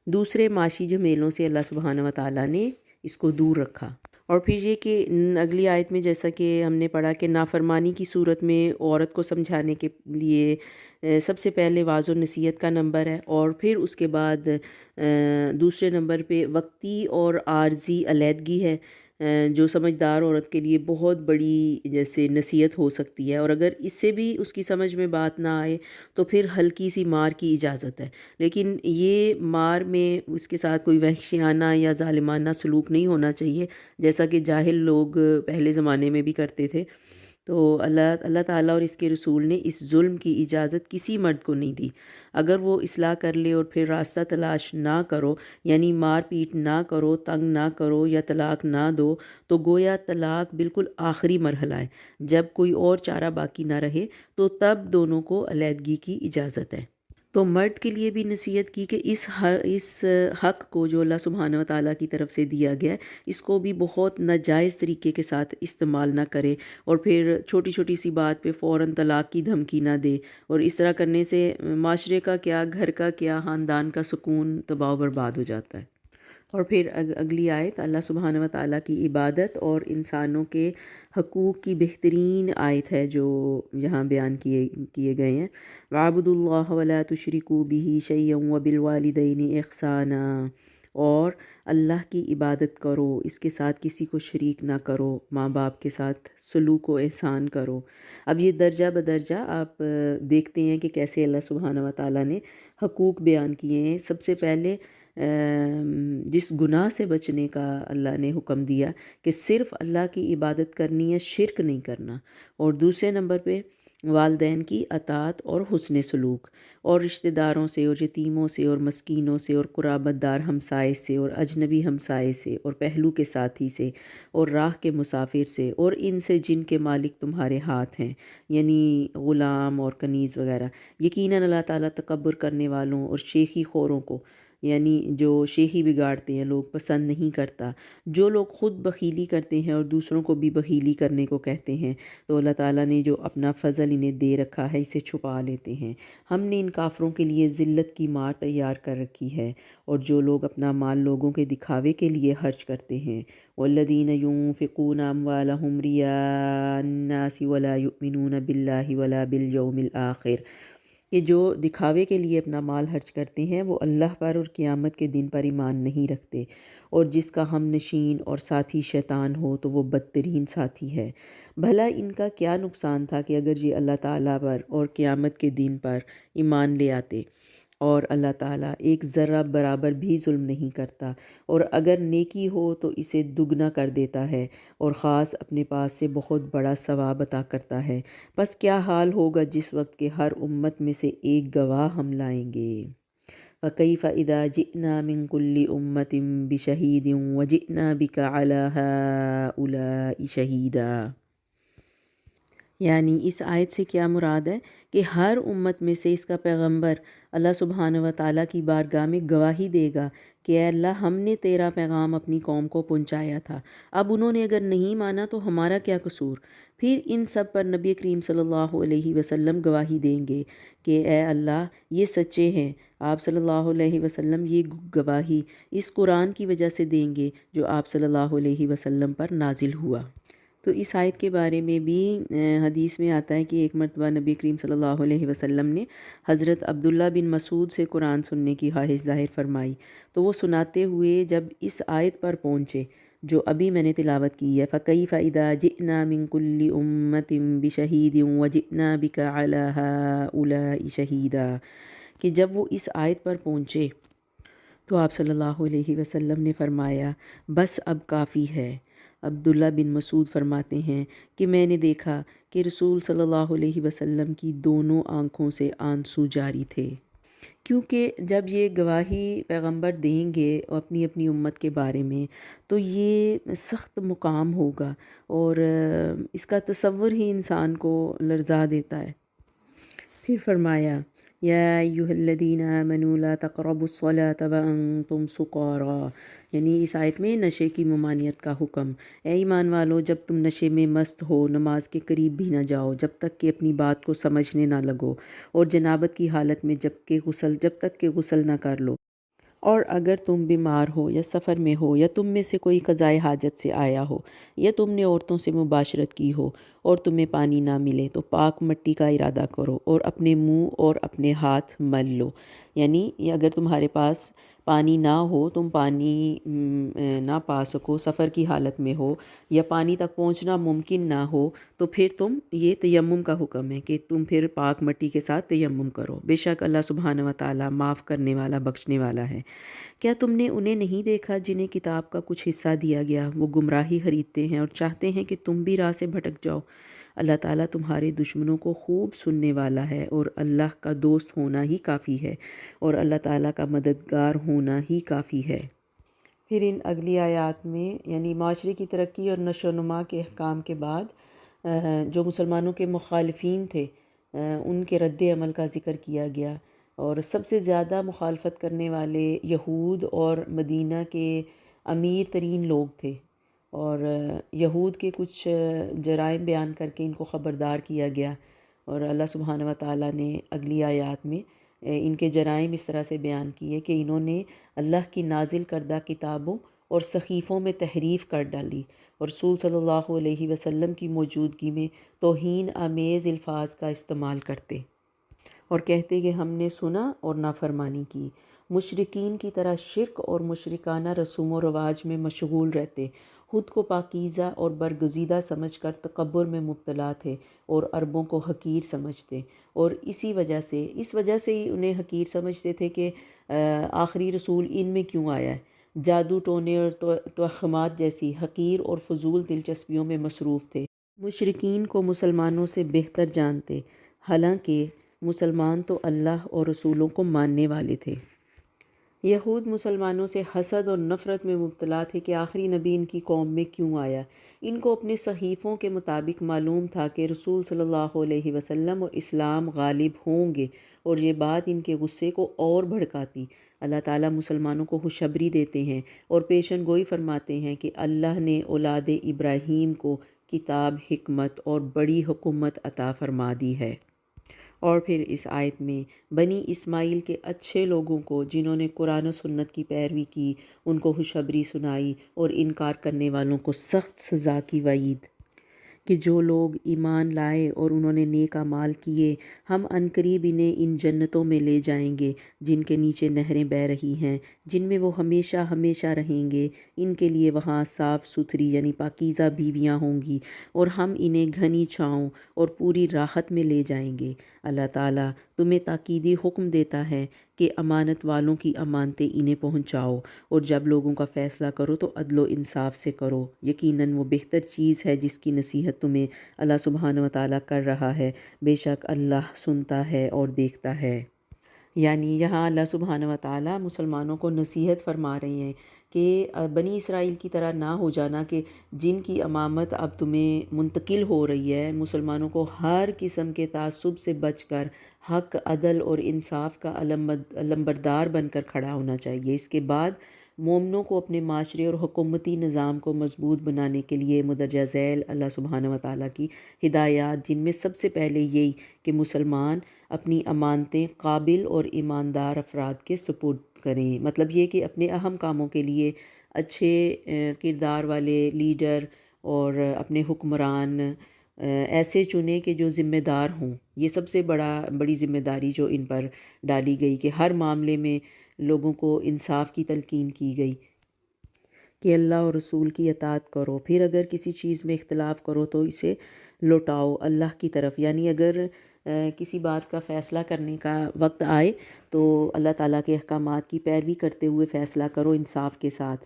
دوسرے معاشی جھمیلوں سے اللہ سبحانہ و تعالیٰ نے اس کو دور رکھا۔ اور پھر یہ کہ اگلی آیت میں جیسا کہ ہم نے پڑھا کہ نافرمانی کی صورت میں عورت کو سمجھانے کے لیے سب سے پہلے واعظ و نصیحت کا نمبر ہے، اور پھر اس کے بعد دوسرے نمبر پہ وقتی اور عارضی علیحدگی ہے، جو سمجھدار عورت کے لیے بہت بڑی جیسے نصیحت ہو سکتی ہے، اور اگر اس سے بھی اس کی سمجھ میں بات نہ آئے تو پھر ہلکی سی مار کی اجازت ہے، لیکن یہ مار میں اس کے ساتھ کوئی وحشیانہ یا ظالمانہ سلوک نہیں ہونا چاہیے، جیسا کہ جاہل لوگ پہلے زمانے میں بھی کرتے تھے۔ تو اللہ تعالیٰ اور اس کے رسول نے اس ظلم کی اجازت کسی مرد کو نہیں دی۔ اگر وہ اصلاح کر لے اور پھر راستہ تلاش نہ کرو، یعنی مار پیٹ نہ کرو، تنگ نہ کرو یا طلاق نہ دو، تو گویا طلاق بالکل آخری مرحلہ ہے۔ جب کوئی اور چارہ باقی نہ رہے تو تب دونوں کو علیحدگی کی اجازت ہے۔ تو مرد کے لیے بھی نصیحت کی کہ اس حق کو جو اللہ سبحانہ و تعالیٰ کی طرف سے دیا گیا ہے، اس کو بھی بہت ناجائز طریقے کے ساتھ استعمال نہ کرے، اور پھر چھوٹی چھوٹی سی بات پہ فوراً طلاق کی دھمکی نہ دے، اور اس طرح کرنے سے معاشرے کا کیا، گھر کا کیا، خاندان کا سکون تباہ و برباد ہو جاتا ہے۔ اور پھر اگلی آیت اللہ سبحانہ و تعالیٰ کی عبادت اور انسانوں کے حقوق کی بہترین آیت ہے جو یہاں بیان کیے گئے ہیں۔ وَاعْبُدُوا اللَّهَ وَلَا تُشْرِكُوا بِهِ شَيْئًا وَبِالْوَالِدَيْنِ إِحْسَانًا، اور اللہ کی عبادت کرو، اس کے ساتھ کسی کو شریک نہ کرو، ماں باپ کے ساتھ سلوک و احسان کرو۔ اب یہ درجہ بدرجہ آپ دیکھتے ہیں کہ کیسے اللہ سبحانہ و تعالیٰ نے حقوق بیان کیے ہیں۔ سب سے پہلے جس گناہ سے بچنے کا اللہ نے حکم دیا کہ صرف اللہ کی عبادت کرنی ہے، شرک نہیں کرنا، اور دوسرے نمبر پہ والدین کی اطاعت اور حسن سلوک، اور رشتہ داروں سے اور یتیموں سے اور مسکینوں سے اور قرابت دار ہمسائے سے اور اجنبی ہمسائے سے اور پہلو کے ساتھی سے اور راہ کے مسافر سے اور ان سے جن کے مالک تمہارے ہاتھ ہیں، یعنی غلام اور کنیز وغیرہ۔ یقیناً اللہ تعالیٰ تکبر کرنے والوں اور شیخی خوروں کو، یعنی جو شیخی بگاڑتے ہیں لوگ، پسند نہیں کرتا۔ جو لوگ خود بخیلی کرتے ہیں اور دوسروں کو بھی بخیلی کرنے کو کہتے ہیں، تو اللہ تعالیٰ نے جو اپنا فضل انہیں دے رکھا ہے اسے چھپا لیتے ہیں۔ ہم نے ان کافروں کے لیے ذلت کی مار تیار کر رکھی ہے، اور جو لوگ اپنا مال لوگوں کے دکھاوے کے لیے خرچ کرتے ہیں، وَالَّذِينَ يُنفِقُونَ أَمْوَالَهُمْ رِئَاءَ النَّاسِ وَلَا يُؤْمِنُونَ بِاللَّهِ وَلَا بِالْيَوْمِ الْآخِرِ، کہ جو دکھاوے کے لیے اپنا مال خرچ کرتے ہیں وہ اللہ پر اور قیامت کے دن پر ایمان نہیں رکھتے، اور جس کا ہم نشین اور ساتھی شیطان ہو تو وہ بدترین ساتھی ہے۔ بھلا ان کا کیا نقصان تھا کہ اگر یہ اللہ تعالیٰ پر اور قیامت کے دن پر ایمان لے آتے، اور اللہ تعالیٰ ایک ذرہ برابر بھی ظلم نہیں کرتا، اور اگر نیکی ہو تو اسے دگنا کر دیتا ہے، اور خاص اپنے پاس سے بہت بڑا ثواب عطا کرتا ہے۔ بس کیا حال ہوگا جس وقت کہ ہر امت میں سے ایک گواہ ہم لائیں گے۔ فَكَيْفَ إِذَا جِئْنَا مِن كُلِّ أُمَّةٍ بِشَهِيدٍ وَجِئْنَا بِكَ عَلَى هَؤُلَاءِ شَهِيدًا، یعنی اس آیت سے کیا مراد ہے کہ ہر امت میں سے اس کا پیغمبر اللہ سبحانہ و تعالیٰ کی بارگاہ میں گواہی دے گا کہ اے اللہ، ہم نے تیرا پیغام اپنی قوم کو پہنچایا تھا، اب انہوں نے اگر نہیں مانا تو ہمارا کیا قصور۔ پھر ان سب پر نبی کریم صلی اللہ علیہ وسلم گواہی دیں گے کہ اے اللہ، یہ سچے ہیں۔ آپ صلی اللہ علیہ وسلم یہ گواہی اس قرآن کی وجہ سے دیں گے جو آپ صلی اللہ علیہ وسلم پر نازل ہوا۔ تو اس آیت کے بارے میں بھی حدیث میں آتا ہے کہ ایک مرتبہ نبی کریم صلی اللہ علیہ وسلم نے حضرت عبداللہ بن مسعود سے قرآن سننے کی خواہش ظاہر فرمائی، تو وہ سناتے ہوئے جب اس آیت پر پہنچے جو ابھی میں نے تلاوت کی ہے، فَكَيْفَ إِذَا جِئْنَا مِن كُلِّ أُمَّةٍ بِشَهِيدٍ وَجِئْنَا بِكَ عَلَى هَؤُلَاءِ شَهِيدًا، کہ جب وہ اس آیت پر پہنچے تو آپ صلی اللہ علیہ وسلم نے فرمایا بس اب کافی ہے۔ عبداللہ بن مسعود فرماتے ہیں کہ میں نے دیکھا کہ رسول صلی اللہ علیہ وسلم کی دونوں آنکھوں سے آنسو جاری تھے، کیونکہ جب یہ گواہی پیغمبر دیں گے اپنی اپنی امت کے بارے میں تو یہ سخت مقام ہوگا، اور اس کا تصور ہی انسان کو لرزا دیتا ہے۔ پھر فرمایا یا ایھا الذین آمنوا لا تقربوا الصلاة وانتم سکارى، یعنی اس آیت میں نشے کی ممانعت کا حکم۔ اے ایمان والو، جب تم نشے میں مست ہو نماز کے قریب بھی نہ جاؤ جب تک کہ اپنی بات کو سمجھنے نہ لگو، اور جنابت کی حالت میں جب تک کہ غسل نہ کر لو، اور اگر تم بیمار ہو یا سفر میں ہو یا تم میں سے کوئی قضائے حاجت سے آیا ہو یا تم نے عورتوں سے مباشرت کی ہو اور تمہیں پانی نہ ملے تو پاک مٹی کا ارادہ کرو اور اپنے منہ اور اپنے ہاتھ مل لو۔ یعنی یہ اگر تمہارے پاس پانی نہ ہو، تم پانی نہ پا سکو، سفر کی حالت میں ہو یا پانی تک پہنچنا ممکن نہ ہو، تو پھر تم، یہ تیمم کا حکم ہے کہ تم پھر پاک مٹی کے ساتھ تیمم کرو۔ بے شک اللہ سبحانہ و تعالیٰ معاف کرنے والا بخشنے والا ہے۔ کیا تم نے انہیں نہیں دیکھا جنہیں کتاب کا کچھ حصہ دیا گیا؟ وہ گمراہی خریدتے ہیں اور چاہتے ہیں کہ تم بھی راہ سے بھٹک جاؤ۔ اللہ تعالیٰ تمہارے دشمنوں کو خوب سننے والا ہے، اور اللہ کا دوست ہونا ہی کافی ہے، اور اللہ تعالیٰ کا مددگار ہونا ہی کافی ہے۔ پھر ان اگلی آیات میں یعنی معاشرے کی ترقی اور نشو و نما کے احکام کے بعد جو مسلمانوں کے مخالفین تھے ان کے رد عمل کا ذکر کیا گیا، اور سب سے زیادہ مخالفت کرنے والے یہود اور مدینہ کے امیر ترین لوگ تھے، اور یہود کے کچھ جرائم بیان کر کے ان کو خبردار کیا گیا، اور اللہ سبحانہ و تعالیٰ نے اگلی آیات میں ان کے جرائم اس طرح سے بیان کیے کہ انہوں نے اللہ کی نازل کردہ کتابوں اور صحیفوں میں تحریف کر ڈالی، اور رسول صلی اللہ علیہ وسلم کی موجودگی میں توہین آمیز الفاظ کا استعمال کرتے اور کہتے کہ ہم نے سنا اور نافرمانی کی۔ مشرکین کی طرح شرک اور مشرکانہ رسوم و رواج میں مشغول رہتے، خود کو پاکیزہ اور برگزیدہ سمجھ کر تکبر میں مبتلا تھے اور عربوں کو حقیر سمجھتے، اور اس وجہ سے ہی انہیں حقیر سمجھتے تھے کہ آخری رسول ان میں کیوں آیا ہے۔ جادو ٹونے اور توہمات جیسی حقیر اور فضول دلچسپیوں میں مصروف تھے۔ مشرکین کو مسلمانوں سے بہتر جانتے، حالانکہ مسلمان تو اللہ اور رسولوں کو ماننے والے تھے۔ یہود مسلمانوں سے حسد اور نفرت میں مبتلا تھے کہ آخری نبی ان کی قوم میں کیوں آیا۔ ان کو اپنے صحیفوں کے مطابق معلوم تھا کہ رسول صلی اللہ علیہ وسلم اور اسلام غالب ہوں گے، اور یہ بات ان کے غصے کو اور بھڑکاتی۔ اللہ تعالیٰ مسلمانوں کو خوشخبری دیتے ہیں اور پیشن گوئی فرماتے ہیں کہ اللہ نے اولاد ابراہیم کو کتاب، حکمت اور بڑی حکومت عطا فرما دی ہے۔ اور پھر اس آیت میں بنی اسماعیل کے اچھے لوگوں کو جنہوں نے قرآن و سنت کی پیروی کی ان کو خوشخبری سنائی، اور انکار کرنے والوں کو سخت سزا کی وعید کہ جو لوگ ایمان لائے اور انہوں نے نیک اعمال کیے، ہم عنقریب انہیں ان جنتوں میں لے جائیں گے جن کے نیچے نہریں بہہ رہی ہیں، جن میں وہ ہمیشہ ہمیشہ رہیں گے۔ ان کے لیے وہاں صاف ستھری یعنی پاکیزہ بیویاں ہوں گی، اور ہم انہیں گھنی چھاؤں اور پوری راحت میں لے جائیں گے۔ اللہ تعالیٰ تمہیں تاکیدی حکم دیتا ہے کہ امانت والوں کی امانتیں انہیں پہنچاؤ، اور جب لوگوں کا فیصلہ کرو تو عدل و انصاف سے کرو، یقیناً وہ بہتر چیز ہے جس کی نصیحت تمہیں اللہ سبحانہ و تعالیٰ کر رہا ہے، بے شک اللہ سنتا ہے اور دیکھتا ہے۔ یعنی یہاں اللہ سبحانہ و تعالیٰ مسلمانوں کو نصیحت فرما رہے ہیں کہ بنی اسرائیل کی طرح نہ ہو جانا کہ جن کی امامت اب تمہیں منتقل ہو رہی ہے، مسلمانوں کو ہر قسم کے تعصب سے بچ کر حق، عدل اور انصاف کا علمبردار بن کر کھڑا ہونا چاہیے۔ اس کے بعد مومنوں کو اپنے معاشرے اور حکومتی نظام کو مضبوط بنانے کے لیے مندرجہ ذیل اللہ سبحانہ وتعالیٰ کی ہدایات، جن میں سب سے پہلے یہی کہ مسلمان اپنی امانتیں قابل اور ایماندار افراد کے سپرد کریں۔ مطلب یہ کہ اپنے اہم کاموں کے لیے اچھے کردار والے لیڈر اور اپنے حکمران ایسے چنیں کہ جو ذمہ دار ہوں۔ یہ سب سے بڑی ذمہ داری جو ان پر ڈالی گئی کہ ہر معاملے میں لوگوں کو انصاف کی تلقین کی گئی کہ اللہ اور رسول کی اطاعت کرو، پھر اگر کسی چیز میں اختلاف کرو تو اسے لوٹاؤ اللہ کی طرف، یعنی اگر کسی بات کا فیصلہ کرنے کا وقت آئے تو اللہ تعالیٰ کے احکامات کی پیروی کرتے ہوئے فیصلہ کرو انصاف کے ساتھ۔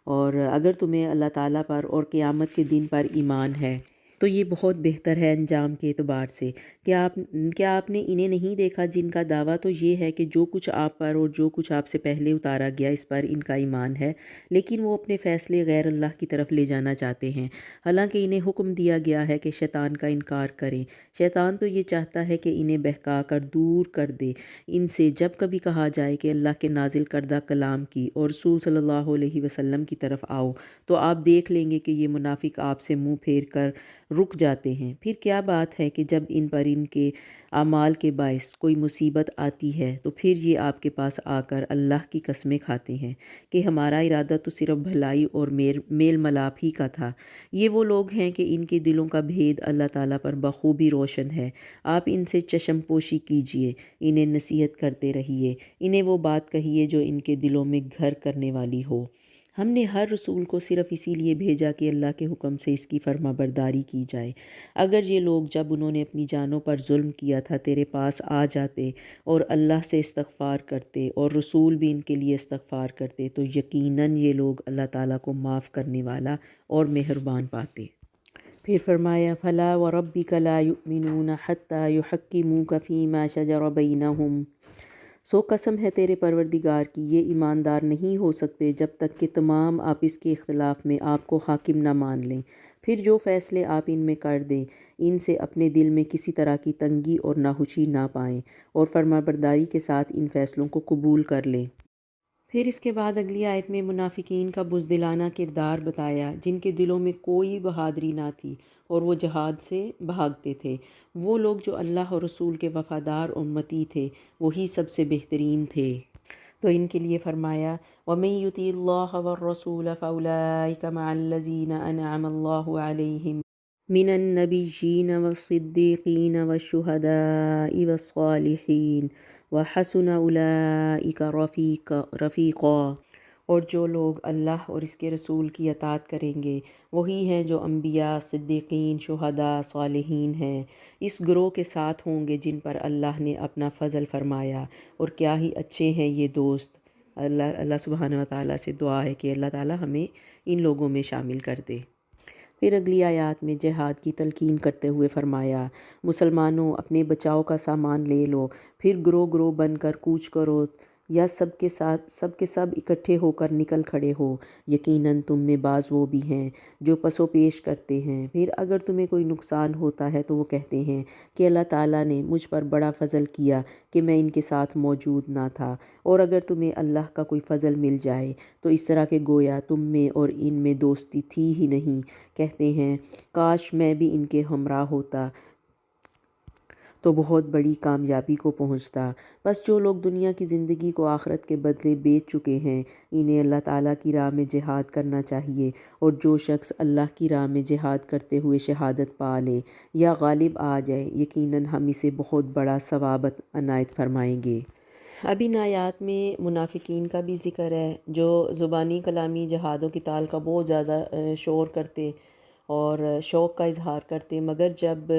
اور اگر تمہیں اللہ تعالیٰ پر اور قیامت کے دن پر ایمان ہے تو یہ بہت بہتر ہے انجام کے اعتبار سے۔ کیا آپ نے انہیں نہیں دیکھا جن کا دعویٰ تو یہ ہے کہ جو کچھ آپ پر اور جو کچھ آپ سے پہلے اتارا گیا اس پر ان کا ایمان ہے، لیکن وہ اپنے فیصلے غیر اللہ کی طرف لے جانا چاہتے ہیں، حالانکہ انہیں حکم دیا گیا ہے کہ شیطان کا انکار کریں۔ شیطان تو یہ چاہتا ہے کہ انہیں بہکا کر دور کر دے ان سے۔ جب کبھی کہا جائے کہ اللہ کے نازل کردہ کلام کی اور رسول صلی اللہ علیہ وسلم کی طرف آؤ تو آپ دیکھ لیں گے کہ یہ منافق آپ سے منہ پھیر کر رک جاتے ہیں۔ پھر کیا بات ہے کہ جب ان پر ان کے اعمال کے باعث کوئی مصیبت آتی ہے تو پھر یہ آپ کے پاس آ کر اللہ کی قسمیں کھاتے ہیں کہ ہمارا ارادہ تو صرف بھلائی اور میل ملاپ ہی کا تھا۔ یہ وہ لوگ ہیں کہ ان کے دلوں کا بھید اللہ تعالیٰ پر بخوبی روشن ہے۔ آپ ان سے چشم پوشی کیجئے، انہیں نصیحت کرتے رہیے، انہیں وہ بات کہیے جو ان کے دلوں میں گھر کرنے والی ہو۔ ہم نے ہر رسول کو صرف اسی لیے بھیجا کہ اللہ کے حکم سے اس کی فرما برداری کی جائے۔ اگر یہ لوگ جب انہوں نے اپنی جانوں پر ظلم کیا تھا تیرے پاس آ جاتے اور اللہ سے استغفار کرتے اور رسول بھی ان کے لیے استغفار کرتے تو یقیناً یہ لوگ اللہ تعالیٰ کو معاف کرنے والا اور مہربان پاتے۔ پھر فرمایا فَلَا وَرَبِّكَ لَا يُؤْمِنُونَ حَتَّى يُحَكِّمُوكَ فِي مَا شَجَرَ بَيْنَهُمْ، سو قسم ہے تیرے پروردگار کی یہ ایماندار نہیں ہو سکتے جب تک کہ تمام آپس کے اختلاف میں آپ کو حاکم نہ مان لیں، پھر جو فیصلے آپ ان میں کر دیں ان سے اپنے دل میں کسی طرح کی تنگی اور ناخوشی نہ پائیں اور فرمانبرداری کے ساتھ ان فیصلوں کو قبول کر لیں۔ پھر اس کے بعد اگلی آیت میں منافقین کا بزدلانہ کردار بتایا جن کے دلوں میں کوئی بہادری نہ تھی اور وہ جہاد سے بھاگتے تھے۔ وہ لوگ جو اللہ اور رسول کے وفادار امتی تھے وہی سب سے بہترین تھے۔ تو ان کے لیے فرمایا وَمَن يُطِعِ اللَّهَ وَالرَّسُولَ فَأُولَٰئِكَ مَعَ الَّذِينَ أَنْعَمَ اللَّهُ عَلَيْهِم مِّنَ النَّبِيِّينَ وَالصِّدِّيقِينَ وَالشُّهَدَاءِ وَالصَّالِحِينَ وَحَسُنَ أُولَٰئِكَ رَفِیقًا، اور جو لوگ اللہ اور اس کے رسول کی اطاعت کریں گے وہی ہیں جو انبیاء، صدیقین، شہداء، صالحین ہیں، اس گروہ کے ساتھ ہوں گے جن پر اللہ نے اپنا فضل فرمایا، اور کیا ہی اچھے ہیں یہ دوست۔ اللہ سبحانہ وتعالیٰ سے دعا ہے کہ اللہ تعالیٰ ہمیں ان لوگوں میں شامل کر دے۔ پھر اگلی آیات میں جہاد کی تلقین کرتے ہوئے فرمایا مسلمانوں اپنے بچاؤ کا سامان لے لو، پھر گروہ گروہ بن کر کوچ کرو یا سب کے سب اکٹھے ہو کر نکل کھڑے ہو، یقیناً تم میں بعض وہ بھی ہیں جو پس و پیش کرتے ہیں۔ پھر اگر تمہیں کوئی نقصان ہوتا ہے تو وہ کہتے ہیں کہ اللہ تعالیٰ نے مجھ پر بڑا فضل کیا کہ میں ان کے ساتھ موجود نہ تھا، اور اگر تمہیں اللہ کا کوئی فضل مل جائے تو اس طرح کہ گویا تم میں اور ان میں دوستی تھی ہی نہیں، کہتے ہیں کاش میں بھی ان کے ہمراہ ہوتا تو بہت بڑی کامیابی کو پہنچتا۔ بس جو لوگ دنیا کی زندگی کو آخرت کے بدلے بیچ چکے ہیں انہیں اللہ تعالیٰ کی راہ میں جہاد کرنا چاہیے، اور جو شخص اللہ کی راہ میں جہاد کرتے ہوئے شہادت پا لے یا غالب آ جائے یقیناً ہم اسے بہت بڑا ثواب عنایت فرمائیں گے۔ اب ان آیات میں منافقین کا بھی ذکر ہے جو زبانی کلامی جہاد و قتال کا بہت زیادہ شور کرتے اور شوق کا اظہار کرتے، مگر جب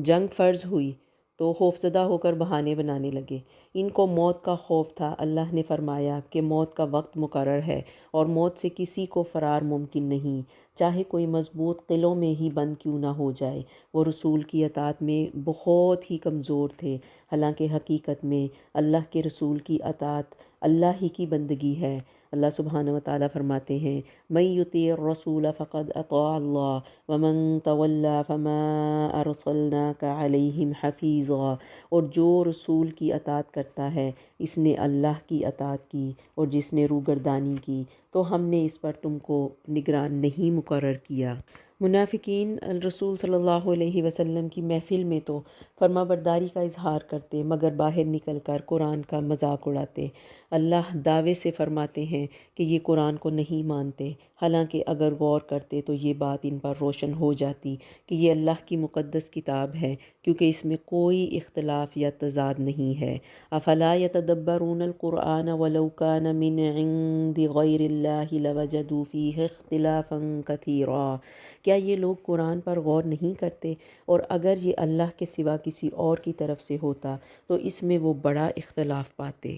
جنگ فرض ہوئی تو خوفزدہ ہو کر بہانے بنانے لگے۔ ان کو موت کا خوف تھا۔ اللہ نے فرمایا کہ موت کا وقت مقرر ہے اور موت سے کسی کو فرار ممکن نہیں۔ چاہے کوئی مضبوط قلعوں میں ہی بند کیوں نہ ہو جائے۔ وہ رسول کی اطاعت میں بہت ہی کمزور تھے، حالانکہ حقیقت میں اللہ کے رسول کی اطاعت اللہ ہی کی بندگی ہے۔ اللہ سبحانہ و تعالیٰ فرماتے ہیں، من یطیع الرسول فقد اطاع اللہ ومن تولی فما ارسلناک علیہم حفیظا۔ اور جو رسول کی اطاعت کرتا ہے اس نے اللہ کی اطاعت کی، اور جس نے روگردانی کی تو ہم نے اس پر تم کو نگران نہیں مقرر کیا۔ منافقین رسول صلی اللہ علیہ وسلم کی محفل میں تو فرما برداری کا اظہار کرتے، مگر باہر نکل کر قرآن کا مذاق اڑاتے۔ اللہ دعوے سے فرماتے ہیں کہ یہ قرآن کو نہیں مانتے، حالانکہ اگر غور کرتے تو یہ بات ان پر روشن ہو جاتی کہ یہ اللہ کی مقدس کتاب ہے، کیونکہ اس میں کوئی اختلاف یا تضاد نہیں ہے۔ افلا یتدبرون القرآن ولو کان من عند غیر اللہ لوجدوا فیہ اختلافا کثیرا۔ کیا یہ لوگ قرآن پر غور نہیں کرتے؟ اور اگر یہ اللہ کے سوا کسی اور کی طرف سے ہوتا تو اس میں وہ بڑا اختلاف پاتے۔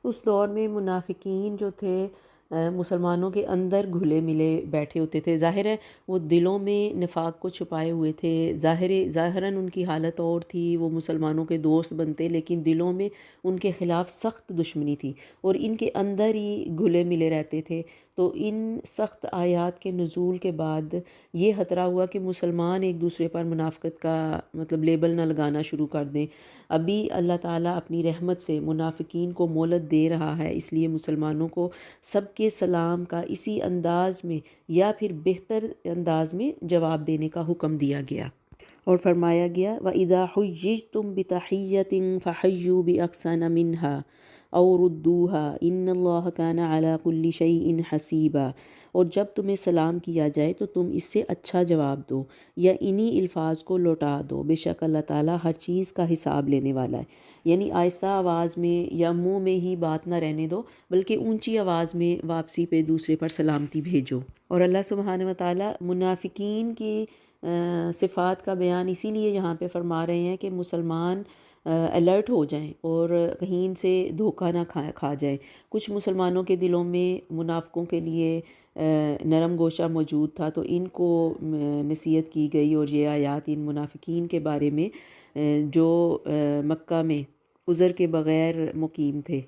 اس دور میں منافقین جو تھے مسلمانوں کے اندر گھلے ملے بیٹھے ہوتے تھے۔ ظاہر ہے وہ دلوں میں نفاق کو چھپائے ہوئے تھے، ظاہراً ان کی حالت اور تھی، وہ مسلمانوں کے دوست بنتے لیکن دلوں میں ان کے خلاف سخت دشمنی تھی، اور ان کے اندر ہی گھلے ملے رہتے تھے۔ تو ان سخت آیات کے نزول کے بعد یہ خطرہ ہوا کہ مسلمان ایک دوسرے پر منافقت کا لیبل نہ لگانا شروع کر دیں۔ ابھی اللہ تعالیٰ اپنی رحمت سے منافقین کو مہلت دے رہا ہے، اس لیے مسلمانوں کو سب کے سلام کا اسی انداز میں یا پھر بہتر انداز میں جواب دینے کا حکم دیا گیا، اور فرمایا گیا وَإِذَا حُيِّيتُم بِتَحِيَّةٍ فَحَيُّوا بِأَحْسَنَ مِنْهَا أَوْ رُدُّوهَا إِنَّ اللَّهَ كَانَ عَلَى كُلِّ شَيْءٍ حَسِيبًا۔ اور جب تمہیں سلام کیا جائے تو تم اس سے اچھا جواب دو یا انہی الفاظ کو لوٹا دو، بے شک اللہ تعالیٰ ہر چیز کا حساب لینے والا ہے۔ یعنی آہستہ آواز میں یا منہ میں ہی بات نہ رہنے دو، بلکہ اونچی آواز میں واپسی پہ دوسرے پر سلامتی بھیجو۔ اور اللہ سبحانہ و تعالیٰ منافقین کی صفات کا بیان اسی لیے یہاں پہ فرما رہے ہیں کہ مسلمان الرٹ ہو جائیں اور کہیں ان سے دھوکہ نہ کھا جائیں۔ کچھ مسلمانوں کے دلوں میں منافقوں کے لیے نرم گوشہ موجود تھا، تو ان کو نصیحت کی گئی، اور یہ آیات ان منافقین کے بارے میں جو مکہ میں عذر کے بغیر مقیم تھے،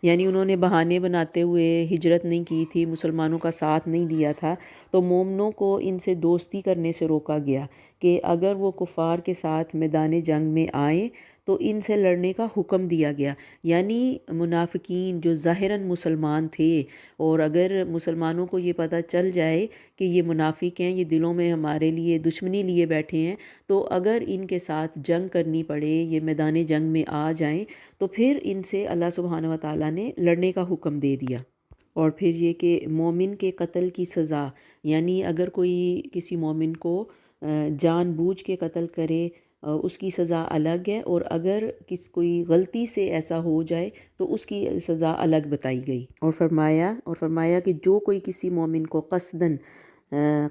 یعنی انہوں نے بہانے بناتے ہوئے ہجرت نہیں کی تھی، مسلمانوں کا ساتھ نہیں دیا تھا، تو مومنوں کو ان سے دوستی کرنے سے روکا گیا کہ اگر وہ کفار کے ساتھ میدان جنگ میں آئیں تو ان سے لڑنے کا حکم دیا گیا۔ یعنی منافقین جو ظاہراً مسلمان تھے، اور اگر مسلمانوں کو یہ پتہ چل جائے کہ یہ منافق ہیں، یہ دلوں میں ہمارے لیے دشمنی لیے بیٹھے ہیں، تو اگر ان کے ساتھ جنگ کرنی پڑے، یہ میدان جنگ میں آ جائیں، تو پھر ان سے اللہ سبحانہ و تعالیٰ نے لڑنے کا حکم دے دیا۔ اور پھر یہ کہ مومن کے قتل کی سزا، یعنی اگر کوئی کسی مومن کو جان بوجھ کے قتل کرے اس کی سزا الگ ہے، اور اگر کوئی غلطی سے ایسا ہو جائے تو اس کی سزا الگ بتائی گئی۔ اور فرمایا کہ جو کوئی کسی مومن کو قصداً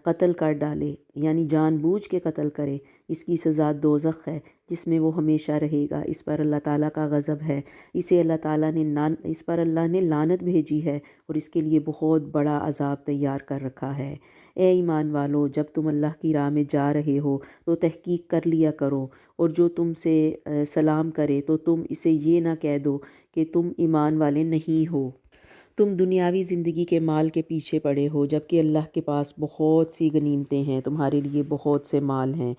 قتل کر ڈالے، یعنی جان بوجھ کے قتل کرے، اس کی سزا دوزخ ہے، جس میں وہ ہمیشہ رہے گا، اس پر اللہ تعالیٰ کا غضب ہے، اس پر اللہ نے لعنت بھیجی ہے، اور اس کے لیے بہت بڑا عذاب تیار کر رکھا ہے۔ اے ایمان والو، جب تم اللہ کی راہ میں جا رہے ہو تو تحقیق کر لیا کرو، اور جو تم سے سلام کرے تو تم اسے یہ نہ کہہ دو کہ تم ایمان والے نہیں ہو۔ تم دنیاوی زندگی کے مال کے پیچھے پڑے ہو، جبکہ اللہ کے پاس بہت سی غنیمتیں ہیں، تمہارے لیے بہت سے مال ہیں۔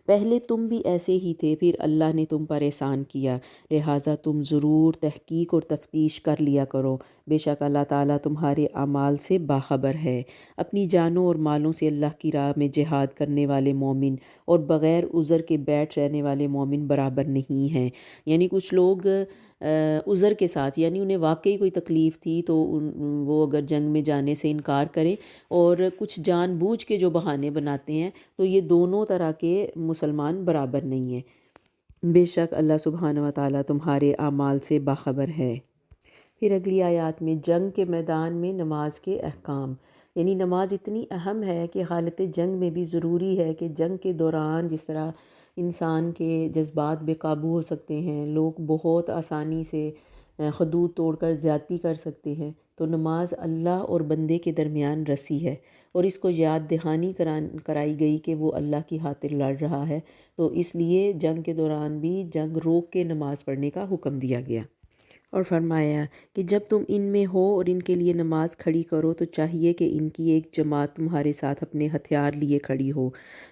پہلے تم بھی ایسے ہی تھے، پھر اللہ نے تم پر احسان کیا، لہٰذا تم ضرور تحقیق اور تفتیش کر لیا کرو، بے شک اللہ تعالیٰ تمہارے اعمال سے باخبر ہے۔ اپنی جانوں اور مالوں سے اللہ کی راہ میں جہاد کرنے والے مومن اور بغیر عذر کے بیٹھ رہنے والے مومن برابر نہیں ہیں۔ یعنی کچھ لوگ عذر کے ساتھ، یعنی انہیں واقعی کوئی تکلیف تھی تو وہ اگر جنگ میں جانے سے انکار کریں، اور کچھ جان بوجھ کے جو بہانے بناتے ہیں، تو یہ دونوں طرح کے مسلمان برابر نہیں ہیں۔ بے شک اللہ سبحانہ و تعالیٰ تمہارے اعمال سے باخبر ہے۔ پھر اگلی آیات میں جنگ کے میدان میں نماز کے احکام، یعنی نماز اتنی اہم ہے کہ حالت جنگ میں بھی ضروری ہے کہ جنگ کے دوران جس طرح انسان کے جذبات بے قابو ہو سکتے ہیں، لوگ بہت آسانی سے حدود توڑ کر زیادتی کر سکتے ہیں، تو نماز اللہ اور بندے کے درمیان رسی ہے، اور اس کو یاد دہانی کرائی گئی کہ وہ اللہ کی خاطر لڑ رہا ہے، تو اس لیے جنگ کے دوران بھی جنگ روک کے نماز پڑھنے کا حکم دیا گیا۔ اور فرمایا کہ جب تم ان میں ہو اور ان کے لیے نماز کھڑی کرو تو چاہیے کہ ان کی ایک جماعت تمہارے ساتھ اپنے ہتھیار لیے کھڑی ہو،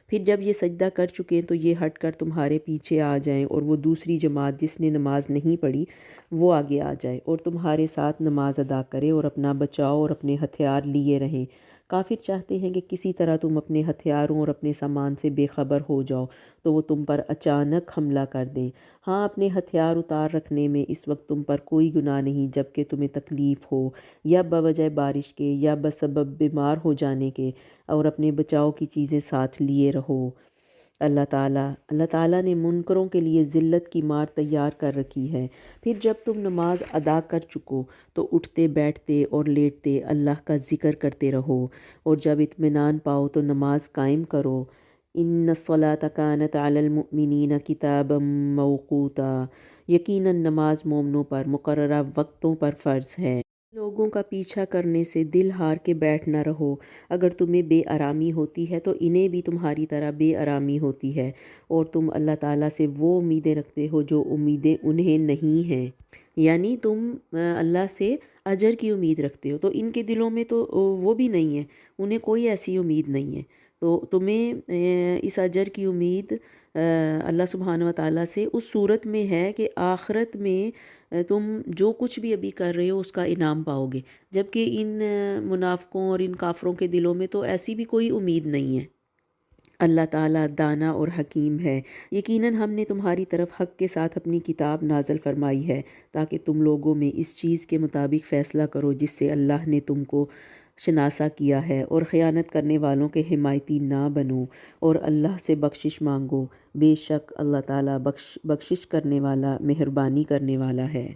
پھر جب یہ سجدہ کر چکیں تو یہ ہٹ کر تمہارے پیچھے آ جائیں، اور وہ دوسری جماعت جس نے نماز نہیں پڑھی وہ آگے آ جائے اور تمہارے ساتھ نماز ادا کرے اور اپنا بچاؤ اور اپنے ہتھیار لیے رہیں۔ کافر چاہتے ہیں کہ کسی طرح تم اپنے ہتھیاروں اور اپنے سامان سے بے خبر ہو جاؤ تو وہ تم پر اچانک حملہ کر دیں۔ ہاں، اپنے ہتھیار اتار رکھنے میں اس وقت تم پر کوئی گناہ نہیں جب کہ تمہیں تکلیف ہو، یا بوجہ بارش کے یا بسبب بیمار ہو جانے کے، اور اپنے بچاؤ کی چیزیں ساتھ لیے رہو۔ اللہ تعالیٰ نے منکروں کے لیے ذلت کی مار تیار کر رکھی ہے۔ پھر جب تم نماز ادا کر چکو تو اٹھتے بیٹھتے اور لیٹتے اللہ کا ذکر کرتے رہو، اور جب اطمینان پاؤ تو نماز قائم کرو۔ ان الصلاۃ کانت علی المؤمنین کتابا موقوتا، یقیناً نماز مومنوں پر مقررہ وقتوں پر فرض ہے۔ لوگوں کا پیچھا کرنے سے دل ہار کے بیٹھ نہ رہو، اگر تمہیں بے آرامی ہوتی ہے تو انہیں بھی تمہاری طرح بے آرامی ہوتی ہے، اور تم اللہ تعالیٰ سے وہ امیدیں رکھتے ہو جو امیدیں انہیں نہیں ہیں، یعنی تم اللہ سے اجر کی امید رکھتے ہو، تو ان کے دلوں میں تو وہ بھی نہیں ہے، انہیں کوئی ایسی امید نہیں ہے، تو تمہیں اس اجر کی امید اللہ سبحانہ و تعالیٰ سے اس صورت میں ہے کہ آخرت میں تم جو کچھ بھی ابھی کر رہے ہو اس کا انعام پاؤ گے، جبکہ ان منافقوں اور ان کافروں کے دلوں میں تو ایسی بھی کوئی امید نہیں ہے۔ اللہ تعالیٰ دانا اور حکیم ہے، یقیناً ہم نے تمہاری طرف حق کے ساتھ اپنی کتاب نازل فرمائی ہے تاکہ تم لوگوں میں اس چیز کے مطابق فیصلہ کرو جس سے اللہ نے تم کو شناسا کیا ہے، اور خیانت کرنے والوں کے حمایتی نہ بنو، اور اللہ سے بخشش مانگو، بے شک اللہ تعالیٰ بخشش کرنے والا مہربانی کرنے والا ہے۔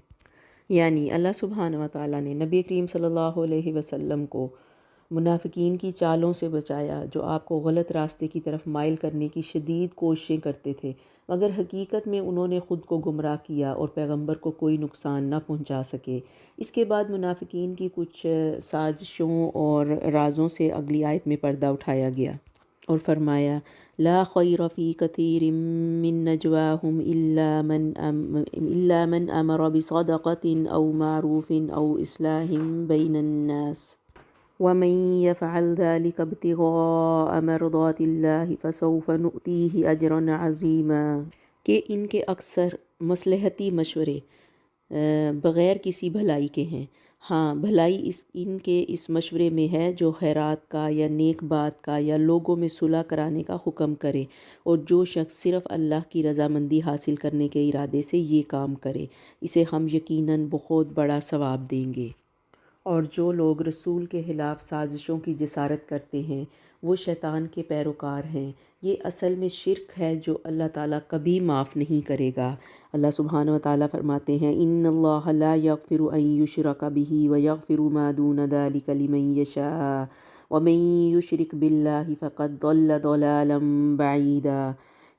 یعنی اللہ سبحانہ و تعالیٰ نے نبی کریم صلی اللہ علیہ وسلم کو منافقین کی چالوں سے بچایا جو آپ کو غلط راستے کی طرف مائل کرنے کی شدید کوششیں کرتے تھے، مگر حقیقت میں انہوں نے خود کو گمراہ کیا اور پیغمبر کو کوئی نقصان نہ پہنچا سکے۔ اس کے بعد منافقین کی کچھ سازشوں اور رازوں سے اگلی آیت میں پردہ اٹھایا گیا اور فرمایا لا خیر فی کثیر من نجواہم الا من امر بصدقۃ او معروف او اصلاح بین الناس ومن يفعل ذلك ابتغاء مرضات اللہ فسوف نؤتیہ اجرا عظیما، کہ ان کے اکثر مصلحتی مشورے بغیر کسی بھلائی کے ہیں۔ ہاں، بھلائی ان کے اس مشورے میں ہے جو خیرات کا یا نیک بات کا یا لوگوں میں صلح کرانے کا حکم کرے، اور جو شخص صرف اللہ کی رضامندی حاصل کرنے کے ارادے سے یہ کام کرے اسے ہم یقیناً بہت بڑا ثواب دیں گے۔ اور جو لوگ رسول کے خلاف سازشوں کی جسارت کرتے ہیں وہ شیطان کے پیروکار ہیں، یہ اصل میں شرک ہے جو اللہ تعالیٰ کبھی معاف نہیں کرے گا۔ اللہ سبحانہ و تعالیٰ فرماتے ہیں ان اللہ لا یغفر ان یشرک بہ ویغفر ما دون ذلک لمن یشاء ومن یشرک باللہ فقد ضل ضلالا بعیدا،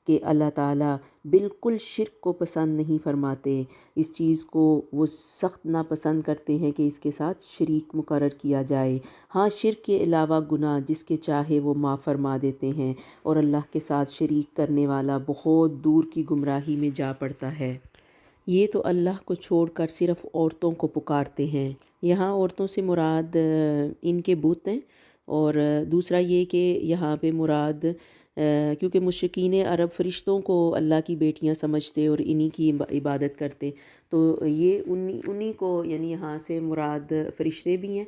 کہ اللہ تعالیٰ بالکل شرک کو پسند نہیں فرماتے، اس چیز کو وہ سخت ناپسند کرتے ہیں کہ اس کے ساتھ شریک مقرر کیا جائے۔ ہاں، شرک کے علاوہ گناہ جس کے چاہے وہ معاف فرما دیتے ہیں، اور اللہ کے ساتھ شریک کرنے والا بہت دور کی گمراہی میں جا پڑتا ہے۔ یہ تو اللہ کو چھوڑ کر صرف عورتوں کو پکارتے ہیں، یہاں عورتوں سے مراد ان کے بت ہیں، اور دوسرا یہ کہ یہاں پہ مراد کیونکہ مشرکین عرب فرشتوں کو اللہ کی بیٹیاں سمجھتے اور انہی کی عبادت کرتے، تو یہ انہی کو یعنی یہاں سے مراد فرشتے بھی ہیں،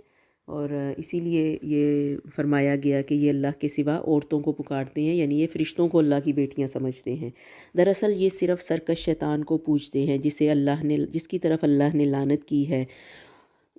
اور اسی لیے یہ فرمایا گیا کہ یہ اللہ کے سوا عورتوں کو پکارتے ہیں، یعنی یہ فرشتوں کو اللہ کی بیٹیاں سمجھتے ہیں۔ دراصل یہ صرف سرکش شیطان کو پوجتے ہیں جس کی طرف اللہ نے لعنت کی ہے۔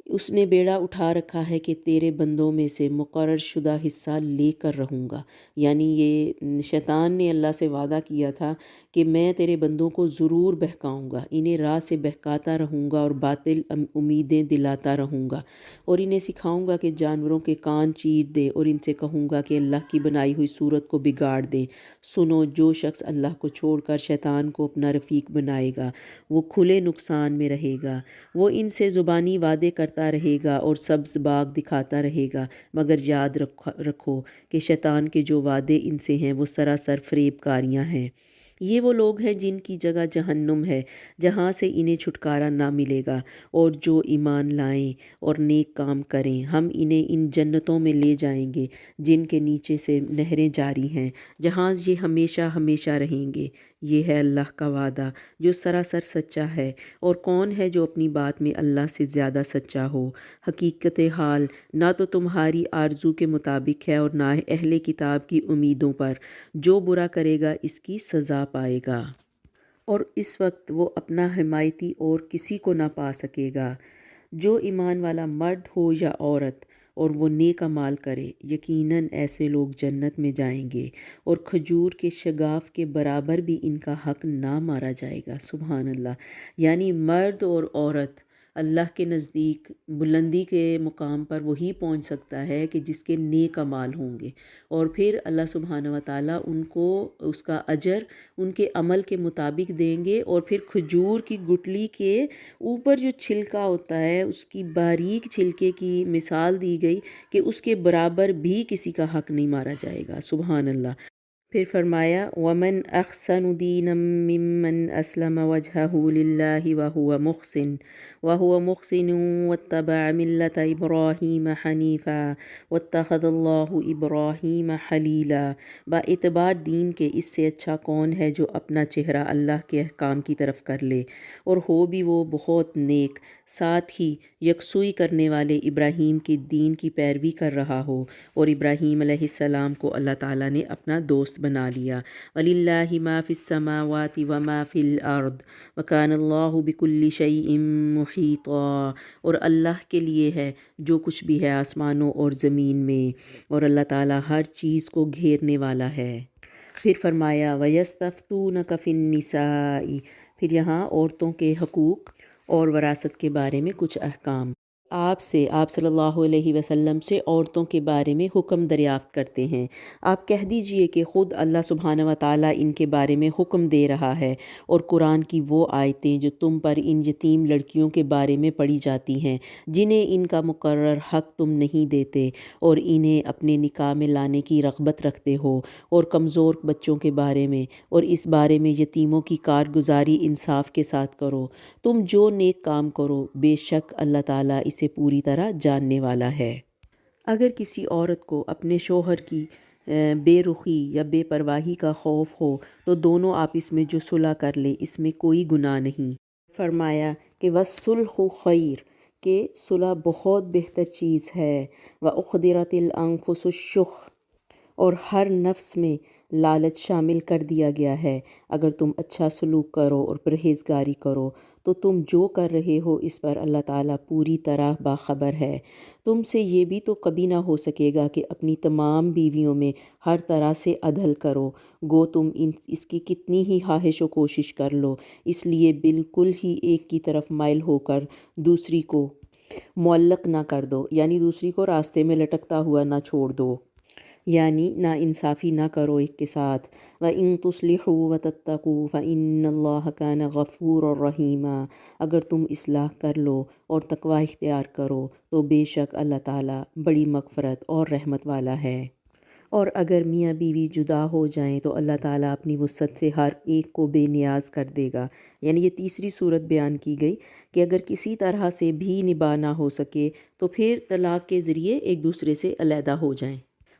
اس نے بیڑا اٹھا رکھا ہے کہ تیرے بندوں میں سے مقرر شدہ حصہ لے کر رہوں گا، یعنی یہ شیطان نے اللہ سے وعدہ کیا تھا کہ میں تیرے بندوں کو ضرور بہکاؤں گا، انہیں راہ سے بہکاتا رہوں گا اور باطل امیدیں دلاتا رہوں گا، اور انہیں سکھاؤں گا کہ جانوروں کے کان چیر دیں، اور ان سے کہوں گا کہ اللہ کی بنائی ہوئی صورت کو بگاڑ دیں۔ سنو، جو شخص اللہ کو چھوڑ کر شیطان کو اپنا رفیق بنائے گا وہ کھلے نقصان میں رہے گا۔ وہ ان سے زبانی وعدے کرتا رہے گا اور سبز باغ دکھاتا رہے گا، مگر یاد رکھو کہ شیطان کے جو وعدے ان سے ہیں وہ سراسر فریب کاریاں ہیں۔ یہ وہ لوگ ہیں جن کی جگہ جہنم ہے، جہاں سے انہیں چھٹکارا نہ ملے گا، اور جو ایمان لائیں اور نیک کام کریں ہم انہیں ان جنتوں میں لے جائیں گے جن کے نیچے سے نہریں جاری ہیں، جہاں یہ ہمیشہ ہمیشہ رہیں گے۔ یہ ہے اللہ کا وعدہ جو سراسر سچا ہے، اور کون ہے جو اپنی بات میں اللہ سے زیادہ سچا ہو؟ حقیقت حال نہ تو تمہاری آرزو کے مطابق ہے اور نہ اہل کتاب کی امیدوں پر۔ جو برا کرے گا اس کی سزا پائے گا، اور اس وقت وہ اپنا حمایتی اور کسی کو نہ پا سکے گا۔ جو ایمان والا مرد ہو یا عورت اور وہ نیک اعمال کرے، یقیناً ایسے لوگ جنت میں جائیں گے، اور کھجور کے شگاف کے برابر بھی ان کا حق نہ مارا جائے گا۔ سبحان اللہ! یعنی مرد اور عورت اللہ کے نزدیک بلندی کے مقام پر وہی پہنچ سکتا ہے کہ جس کے نیک اعمال ہوں گے، اور پھر اللہ سبحانہ و تعالیٰ ان کو اس کا اجر ان کے عمل کے مطابق دیں گے۔ اور پھر کھجور کی گٹلی کے اوپر جو چھلکا ہوتا ہے اس کی باریک چھلکے کی مثال دی گئی کہ اس کے برابر بھی کسی کا حق نہیں مارا جائے گا۔ سبحان اللہ! پھر فرمایا وَمَنْ أَحْسَنُ دِينًا مِّمَّنْ أَسْلَمَ وَجْهَهُ لِلَّهِ وَهُوَ مُحْسِنٌ وَاتَّبَعَ مِلَّةَ إِبْرَاهِيمَ حَنِيفًا وَاتَّخَذَ اللَّهُ إِبْرَاهِيمَ خَلِيلًا۔ با اعتبار دین کے اس سے اچھا کون ہے جو اپنا چہرہ اللہ کے احکام کی طرف کر لے، اور ہو بھی وہ بہت نیک، ساتھ ہی یکسوئی کرنے والے ابراہیم کے دین کی پیروی کر رہا ہو، اور ابراہیم علیہ السلام کو اللہ تعالیٰ نے اپنا دوست بنا لیا۔ وَلِلَّهِ مَا فِي السَّمَاوَاتِ وَمَا فِي الْأَرْضِ وَكَانَ اللَّهُ بِكُلِّ شَيْءٍ مُحِيطًا، اور اللہ کے لیے ہے جو کچھ بھی ہے آسمانوں اور زمین میں، اور اللہ تعالیٰ ہر چیز کو گھیرنے والا ہے۔ پھر فرمایا وَيَسْتَفْتُونَكَ فِي النِّسَاءِ، پھر یہاں عورتوں کے حقوق اور وراثت کے بارے میں کچھ احکام۔ آپ صلی اللہ علیہ وسلم سے عورتوں کے بارے میں حکم دریافت کرتے ہیں۔ آپ کہہ دیجئے کہ خود اللہ سبحانہ و تعالیٰ ان کے بارے میں حکم دے رہا ہے، اور قرآن کی وہ آیتیں جو تم پر ان یتیم لڑکیوں کے بارے میں پڑھی جاتی ہیں جنہیں ان کا مقرر حق تم نہیں دیتے، اور انہیں اپنے نکاح میں لانے کی رغبت رکھتے ہو، اور کمزور بچوں کے بارے میں، اور اس بارے میں یتیموں کی کارگزاری انصاف کے ساتھ کرو۔ تم جو نیک کام کرو بے شک اللہ تعالیٰ اسے پوری طرح جاننے والا ہے۔ اگر کسی عورت کو اپنے شوہر کی بے رخی یا بے پرواہی کا خوف ہو تو دونوں آپس میں جو صلح کر لیں اس میں کوئی گناہ نہیں۔ فرمایا کہ وَالصُّلْحُ خَيْرٌ، کہ صلح بہت بہتر چیز ہے۔ وَأُحْضِرَتِ الْأَنفُسُ الشُّحَّ، اور ہر نفس میں لالچ شامل کر دیا گیا ہے۔ اگر تم اچھا سلوک کرو اور پرہیزگاری کرو تو تم جو کر رہے ہو اس پر اللہ تعالیٰ پوری طرح باخبر ہے۔ تم سے یہ بھی تو کبھی نہ ہو سکے گا کہ اپنی تمام بیویوں میں ہر طرح سے عدل کرو، گو تم اس کی کتنی ہی خواہش و کوشش کر لو، اس لیے بالکل ہی ایک کی طرف مائل ہو کر دوسری کو معلق نہ کر دو، یعنی دوسری کو راستے میں لٹکتا ہوا نہ چھوڑ دو، یعنی نا انصافی نہ کرو ایک کے ساتھ۔ وَإِن تُصْلِحُوا وَتَتَّقُوا فَإِنَّ اللَّهَ كَانَ غَفُورًا رَحِيمًا، اگر تم اصلاح کر لو اور تقوی اختیار کرو تو بے شک اللہ تعالیٰ بڑی مغفرت اور رحمت والا ہے۔ اور اگر میاں بیوی جدا ہو جائیں تو اللہ تعالیٰ اپنی وسعت سے ہر ایک کو بے نیاز کر دے گا۔ یعنی یہ تیسری صورت بیان کی گئی کہ اگر کسی طرح سے بھی نباہ نہ ہو سکے تو پھر طلاق کے ذریعے ایک دوسرے سے علیحدہ ہو جائیں۔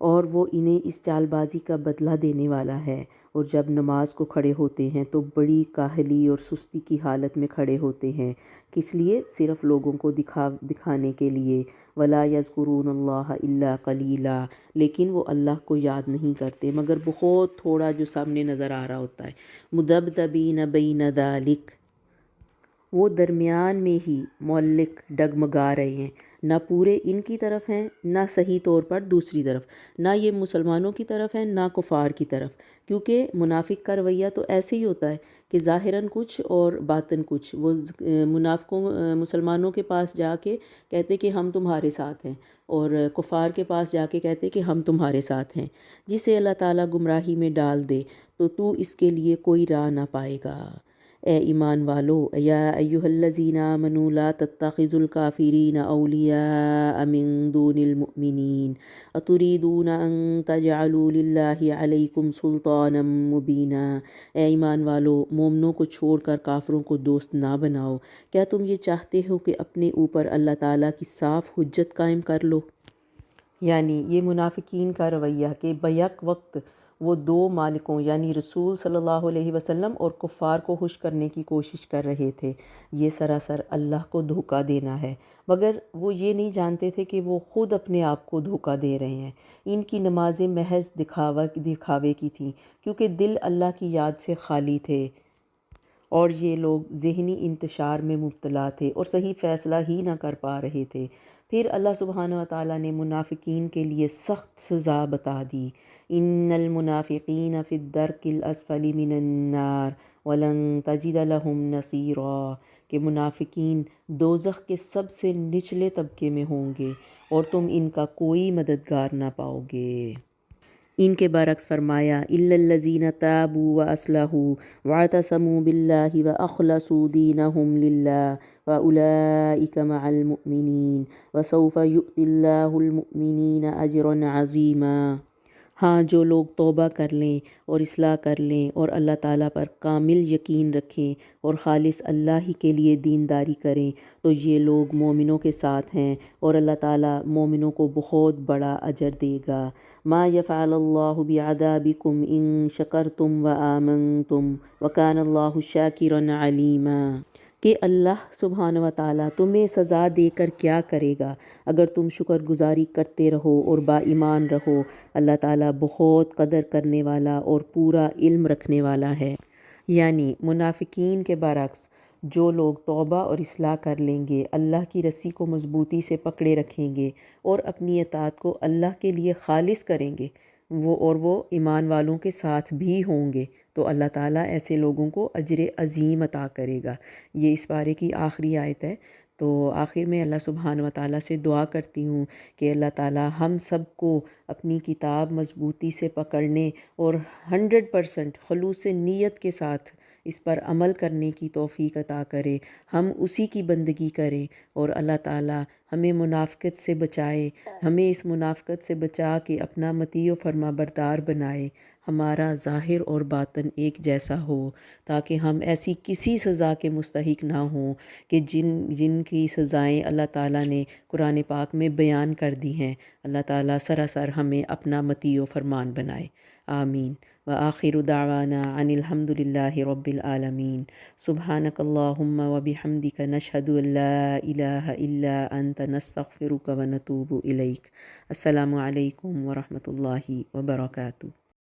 اور وہ انہیں اس چال بازی کا بدلہ دینے والا ہے۔ اور جب نماز کو کھڑے ہوتے ہیں تو بڑی کاہلی اور سستی کی حالت میں کھڑے ہوتے ہیں، کس لیے؟ صرف لوگوں کو دکھانے کے لیے۔ وَلَا يَذْكُرُونَ اللَّهَ إِلَّا قَلِيلًا، لیکن وہ اللہ کو یاد نہیں کرتے مگر بہت تھوڑا جو سامنے نظر آ رہا ہوتا ہے۔ مُذَبْذَبِينَ بَيْنَ ذَلِكَ، وہ درمیان میں ہی معلق ڈگمگا رہے ہیں، نہ پورے ان کی طرف ہیں نہ صحیح طور پر دوسری طرف، نہ یہ مسلمانوں کی طرف ہیں نہ کفار کی طرف، کیونکہ منافق کا رویہ تو ایسے ہی ہوتا ہے کہ ظاہراً کچھ اور باطن کچھ۔ وہ مسلمانوں کے پاس جا کے کہتے کہ ہم تمہارے ساتھ ہیں، اور کفار کے پاس جا کے کہتے کہ ہم تمہارے ساتھ ہیں۔ جسے اللہ تعالیٰ گمراہی میں ڈال دے تو اس کے لیے کوئی راہ نہ پائے گا۔ اے ایمان والو، یا ایھا الذین آمنوا لا تتخذوا الکافرین اولیاء من دون المؤمنین اتریدون ان تجعلوا للہ علیکم سلطانا مبینا۔ اے ایمان والو، مومنوں کو چھوڑ کر کافروں کو دوست نہ بناؤ۔ کیا تم یہ چاہتے ہو کہ اپنے اوپر اللہ تعالیٰ کی صاف حجت قائم کر لو؟ یعنی یہ منافقین کا رویہ کہ بیک وقت وہ دو مالکوں یعنی رسول صلی اللہ علیہ وسلم اور کفار کو خوش کرنے کی کوشش کر رہے تھے، یہ سراسر اللہ کو دھوکہ دینا ہے، مگر وہ یہ نہیں جانتے تھے کہ وہ خود اپنے آپ کو دھوکہ دے رہے ہیں۔ ان کی نمازیں محض دکھاوے کی تھیں، کیونکہ دل اللہ کی یاد سے خالی تھے، اور یہ لوگ ذہنی انتشار میں مبتلا تھے اور صحیح فیصلہ ہی نہ کر پا رہے تھے۔ پھر اللہ سبحانہ وتعالیٰ نے منافقین کے لیے سخت سزا بتا دی۔ ان المنافقین فی الدرک الاسفل من النار ولن تجد لهم نصیرا، کہ منافقین دوزخ کے سب سے نچلے طبقے میں ہوں گے اور تم ان کا کوئی مددگار نہ پاؤ گے۔ ان کے برعکس فرمایا الا الذین تابوا واصلحوا واعتصموا باللہ واخلصوا دینہم للہ فاولئک مع المؤمنین وسوف یؤتی اللہ المؤمنین اجرا عظیما۔ ہاں، جو لوگ توبہ کر لیں اور اصلاح کر لیں اور اللہ تعالیٰ پر کامل یقین رکھیں اور خالص اللہ ہی کے لیے دینداری کریں تو یہ لوگ مومنوں کے ساتھ ہیں، اور اللہ تعالیٰ مومنوں کو بہت بڑا اجر دے گا۔ ما یفعل اللہ بعذابکم ان شکرتم وآمنتم وکان اللہ شاکرا علیما، کہ اللہ سبحانہ وتعالیٰ تمہیں سزا دے کر کیا کرے گا اگر تم شکر گزاری کرتے رہو اور با ایمان رہو۔ اللہ تعالیٰ بہت قدر کرنے والا اور پورا علم رکھنے والا ہے۔ یعنی منافقین کے برعکس جو لوگ توبہ اور اصلاح کر لیں گے، اللہ کی رسی کو مضبوطی سے پکڑے رکھیں گے اور اپنی اطاعت کو اللہ کے لیے خالص کریں گے، وہ ایمان والوں کے ساتھ بھی ہوں گے، تو اللہ تعالیٰ ایسے لوگوں کو اجر عظیم عطا کرے گا۔ یہ اس بارے کی آخری آیت ہے۔ تو آخر میں اللہ سبحانہ وتعالیٰ سے دعا کرتی ہوں کہ اللہ تعالیٰ ہم سب کو اپنی کتاب مضبوطی سے پکڑنے اور 100% خلوص نیت کے ساتھ اس پر عمل کرنے کی توفیق عطا کرے، ہم اسی کی بندگی کریں، اور اللہ تعالیٰ ہمیں منافقت سے بچائے، ہمیں اس منافقت سے بچا کے اپنا مطیع و فرما بردار بنائے، ہمارا ظاہر اور باطن ایک جیسا ہو، تاکہ ہم ایسی کسی سزا کے مستحق نہ ہوں کہ جن کی سزائیں اللہ تعالیٰ نے قرآن پاک میں بیان کر دی ہیں۔ اللہ تعالیٰ سراسر ہمیں اپنا مطیع و فرمان بنائے، آمین۔ وآخر دعوانا ان الحمد للہ رب العالمین۔ سبحانک اللہم وبحمدک نشہد ان لا الہ الا انت نستغفرک ونتوب الیک۔ السلام علیکم ورحمۃ اللہ وبرکاتہ۔